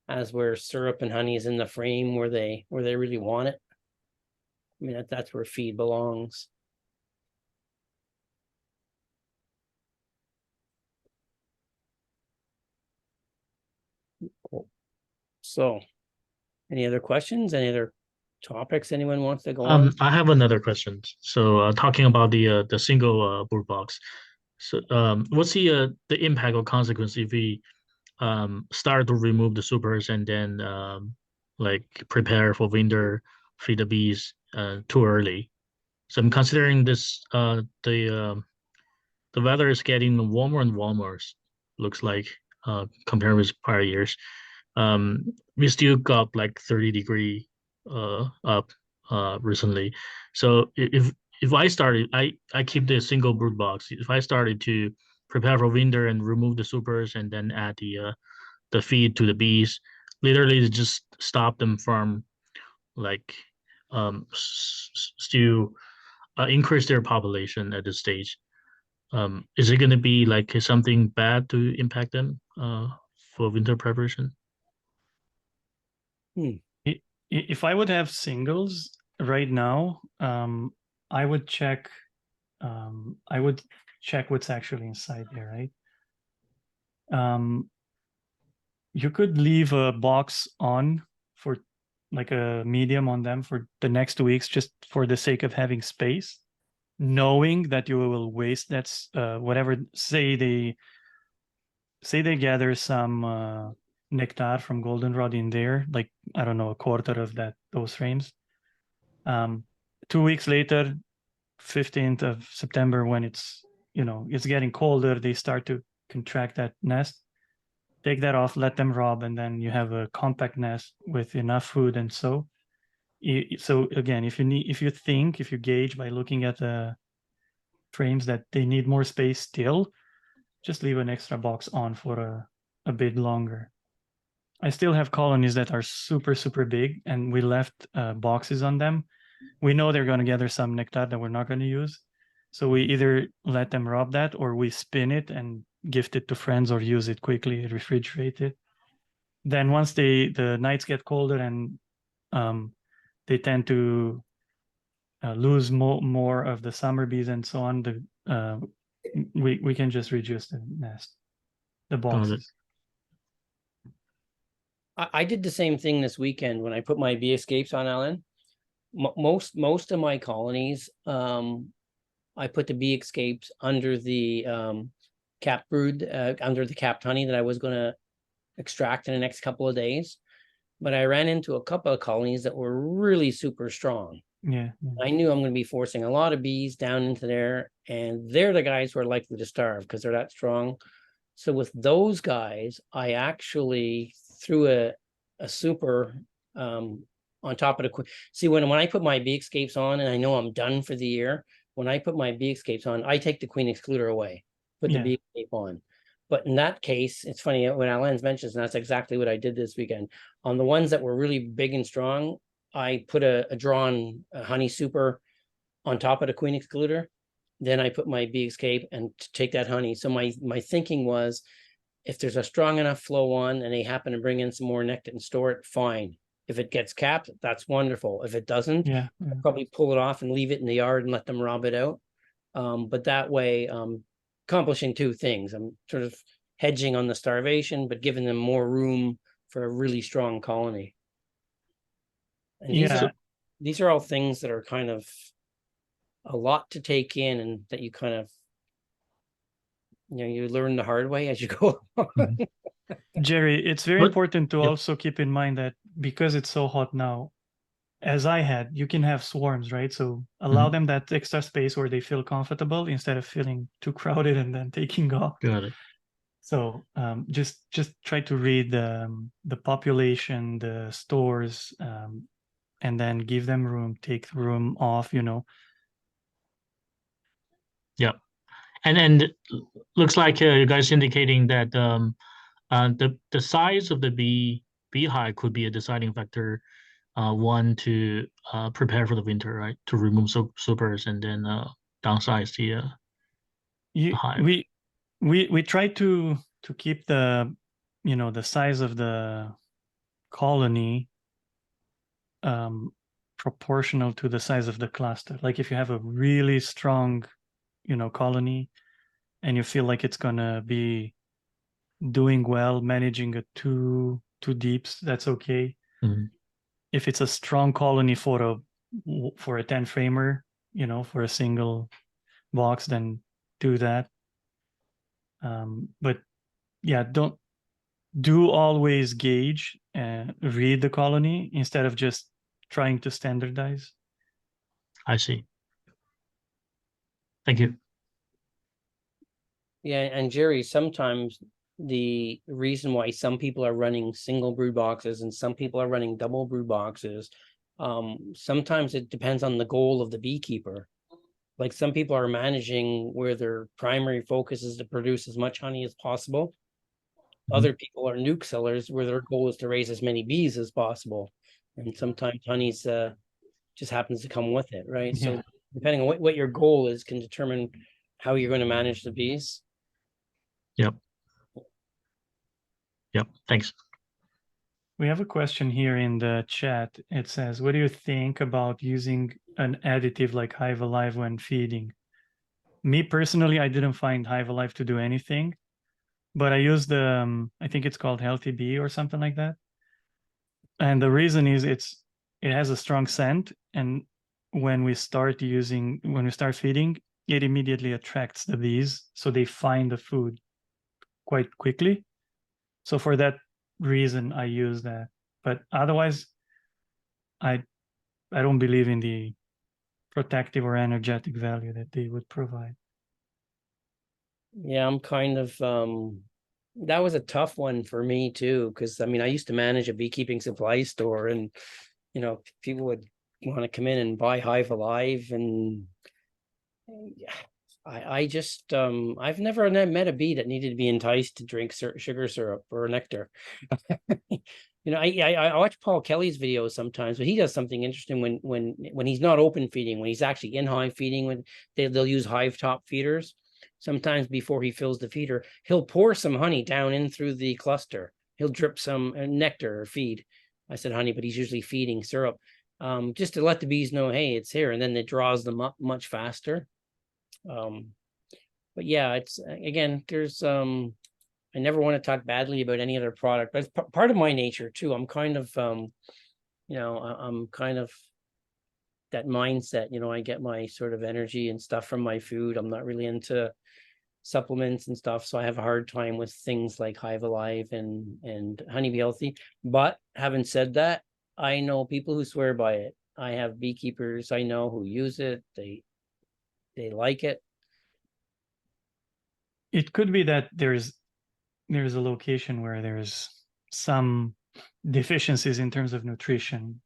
as where syrup and honey is in the frame where they really want it. I mean, that's where feed belongs. Cool. So, any other questions? Any other topics anyone wants to go on? I have another question. So, talking about the single brood box. So, what's the impact or consequence if we start to remove the supers and then like prepare for winter, feed the bees too early? So I'm considering this the weather is getting warmer and warmer. Looks like compared with prior years. We still got like 30-degree up recently. So if I started, I keep the single brood box. If I started to prepare for winter and remove the supers and then add the feed to the bees, literally to just stop them from like still increase their population at this stage. Is it going to be like something bad to impact them for winter preparation? If I would have singles right now, I would check what's actually inside there, right? You could leave a box on for like a medium on them for the next 2 weeks, just for the sake of having space, knowing that you will waste that's whatever. Say they gather some nectar from goldenrod in there, like, I don't know, a quarter of those frames. 2 weeks later, 15th of September, when it's getting colder, they start to contract that nest. Take that off, let them rob, and then you have a compact nest with enough food. And so again, if you gauge by looking at the frames that they need more space still, just leave an extra box on for a bit longer. I still have colonies that are super, super big, and we left boxes on them. We know they're going to gather some nectar that we're not going to use. So we either let them rob that, or we spin it and gift it to friends, or use it quickly, refrigerate it. Then once the nights get colder and they tend to lose more of the summer bees and so on, we can just reduce the nest, the boxes. I did the same thing this weekend when I put my bee escapes on, Alin. Most of my colonies, I put the bee escapes under the cap brood, under the capped honey that I was going to extract in the next couple of days. But I ran into a couple of colonies that were really super strong. Yeah. I knew I'm going to be forcing a lot of bees down into there, and they're the guys who are likely to starve because they're that strong. So with those guys, I actually threw a super on top of the see when I put my bee escapes on and I know I'm done for the year, when I put my bee escapes on, I take the queen excluder away, put the bee escape on. But in that case, it's funny when Alin mentions, and that's exactly what I did this weekend. On the ones that were really big and strong, I put a drawn honey super on top of the queen excluder. Then I put my bee escape and take that honey. So my thinking was, if there's a strong enough flow on and they happen to bring in some more nectar and store it, fine. If it gets capped, that's wonderful. If it doesn't, I'll probably pull it off and leave it in the yard and let them rob it out. But that way, accomplishing two things. I'm sort of hedging on the starvation, but giving them more room for a really strong colony. And these are all things that are kind of a lot to take in, and that you kind of, you learn the hard way as you go along. Jerry, it's very important to also keep in mind that because it's so hot now, as I had, you can have swarms, right? So allow them that extra space where they feel comfortable instead of feeling too crowded and then taking off. Got it. So just try to read the population, the stores, and then give them room, take room off, Yeah. And looks like you guys indicating that the size of the beehive could be a deciding factor one to prepare for the winter, right? To remove supers and then downsize the hive. We try to keep the the size of the colony proportional to the size of the cluster. Like if you have a really strong colony and you feel like it's gonna be doing well managing a two deeps, that's okay. Mhm. If it's a strong colony for a 10 framer, for a single box, then do that. But yeah, do always gauge and read the colony instead of just trying to standardize. I see. Thank you. Yeah, and Jerry, sometimes the reason why some people are running single brood boxes and some people are running double brood boxes, sometimes it depends on the goal of the beekeeper. Like some people are managing where their primary focus is to produce as much honey as possible. Other people are nuke sellers where their goal is to raise as many bees as possible. And sometimes honey's just happens to come with it, right? Yeah. So depending on what your goal is can determine how you're going to manage the bees. Yep. Thanks. We have a question here in the chat. It says, what do you think about using an additive like Hive Alive when feeding? Me personally, I didn't find Hive Alive to do anything, but I used the, I think it's called Healthy Bee or something like that. And the reason is it has a strong scent. And when we start feeding, it immediately attracts the bees. So they find the food quite quickly. So for that reason, I use that. But otherwise, I don't believe in the protective or energetic value that they would provide. Yeah, I'm kind of that was a tough one for me too, because I mean I used to manage a beekeeping supply store, and people would want to come in and buy Hive Alive, and I just I've never met a bee that needed to be enticed to drink sugar syrup or nectar. I watch Paul Kelly's videos sometimes, but he does something interesting when he's not open feeding, when he's actually in hive feeding, when they'll use hive top feeders. Sometimes before he fills the feeder, he'll pour some honey down in through the cluster. He'll drip some nectar or feed. I said honey, but he's usually feeding syrup, just to let the bees know, hey, it's here, and then it draws them up much faster. But yeah, it's again, there's I never want to talk badly about any other product, but it's part of my nature too. I'm kind of I'm kind of that mindset, I get my sort of energy and stuff from my food. I'm not really into supplements and stuff, so I have a hard time with things like Hive Alive and Honey Be Healthy. But having said that, I know people who swear by it. I have beekeepers I know who use it. They like it. It could be that there's a location where there's some deficiencies in terms of nutrition,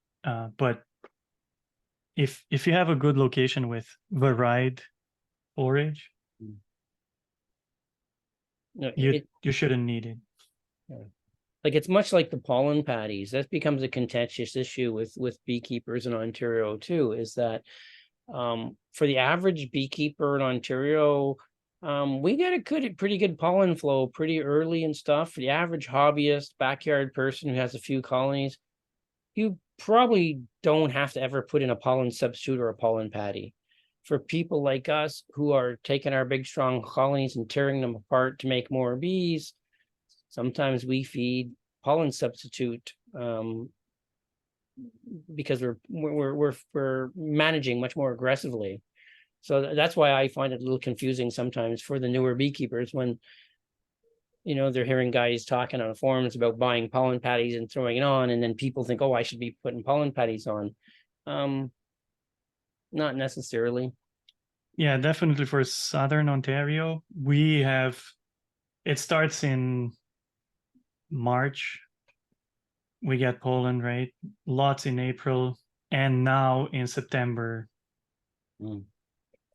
but if you have a good location with varied forage, you shouldn't need it. Like it's much like the pollen patties. That becomes a contentious issue with beekeepers in Ontario too, is that for the average beekeeper in Ontario, we get a pretty good pollen flow pretty early and stuff. For the average hobbyist backyard person who has a few colonies, you probably don't have to ever put in a pollen substitute or a pollen patty. For people like us who are taking our big strong colonies and tearing them apart to make more bees, sometimes we feed pollen substitute because we're managing much more aggressively. So that's why I find it a little confusing sometimes for the newer beekeepers when they're hearing guys talking on forums about buying pollen patties and throwing it on, and then people think, oh, I should be putting pollen patties on. Not necessarily. Yeah, definitely for Southern Ontario, it starts in March. We get pollen, right? Lots in April, and now in September,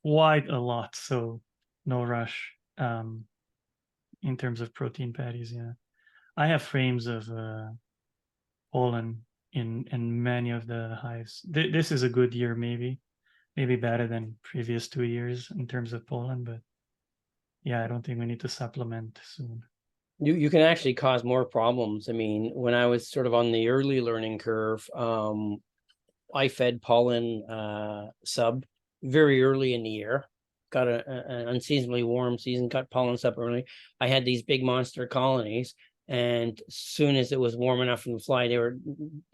quite a lot. So no rush in terms of protein patties. Yeah, I have frames of pollen in many of the hives. This is a good year, maybe better than previous 2 years in terms of pollen, but yeah, I don't think we need to supplement soon. You can actually cause more problems. I mean, when I was sort of on the early learning curve, I fed pollen sub very early in the year. Got an unseasonably warm season, got pollen sub early. I had these big monster colonies, and as soon as it was warm enough for them to fly, they were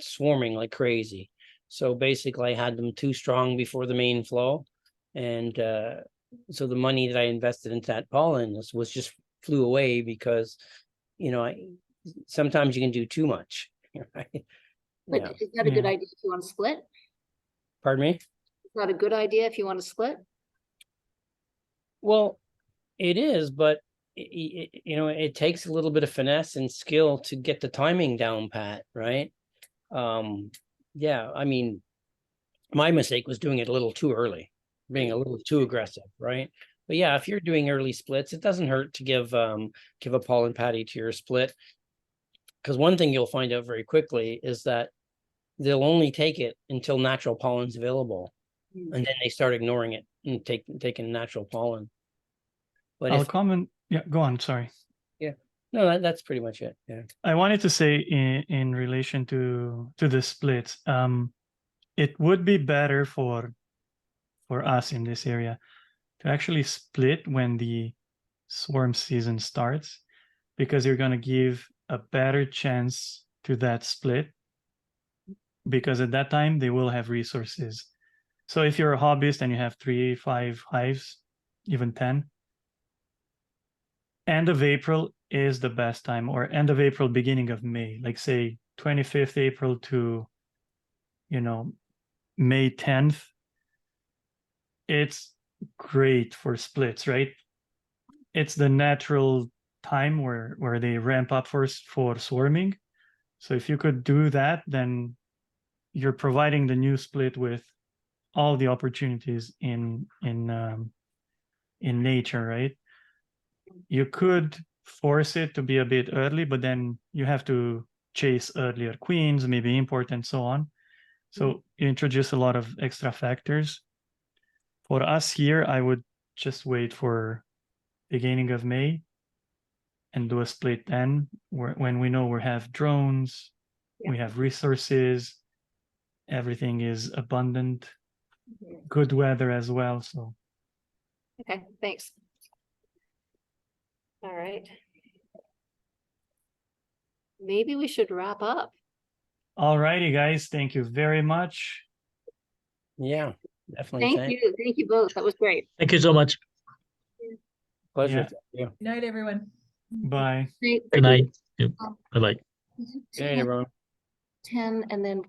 swarming like crazy. So basically, I had them too strong before the main flow, and so the money that I invested into that pollen was just flew away because, you know, sometimes you can do too much. Right? But Yeah. is that a good idea if you want to split? Pardon me? It's not a good idea if you want to split? Well, it is, but you know, it takes a little bit of finesse and skill to get the timing down pat, right? Yeah, I mean, my mistake was doing it a little too early, being a little too aggressive, right? But yeah, if you're doing early splits, it doesn't hurt to give a pollen patty to your split. Because one thing you'll find out very quickly is that they'll only take it until natural pollen's available. And then they start ignoring it and taking natural pollen. But I'll comment. Yeah, go on. Sorry. Yeah, no, that's pretty much it. Yeah. I wanted to say in relation to the splits, it would be better for us in this area to actually split when the swarm season starts, because you're going to give a better chance to that split, because at that time they will have resources. So if you're a hobbyist and you have 3, 5 hives, even 10, end of April is the best time, or end of April, beginning of May, like say 25th April to, you know, May 10th. It's great for splits, right? It's the natural time where they ramp up for swarming. So if you could do that, then you're providing the new split with all the opportunities in nature, right? You could force it to be a bit early, but then you have to chase earlier queens, maybe import and so on. So you introduce a lot of extra factors. For us here, I would just wait for beginning of May and do a split then, when we know we have drones, we have resources, everything is abundant, good weather as well. So Okay, thanks. All right. Maybe we should wrap up. all righty, guys, thank you very much. Yeah, definitely. Thank you both. That was great. Thank you so much. Pleasure. Yeah. Yeah. Good night, everyone. Bye. Good night. Bye bye. Good night, everyone. 10 and then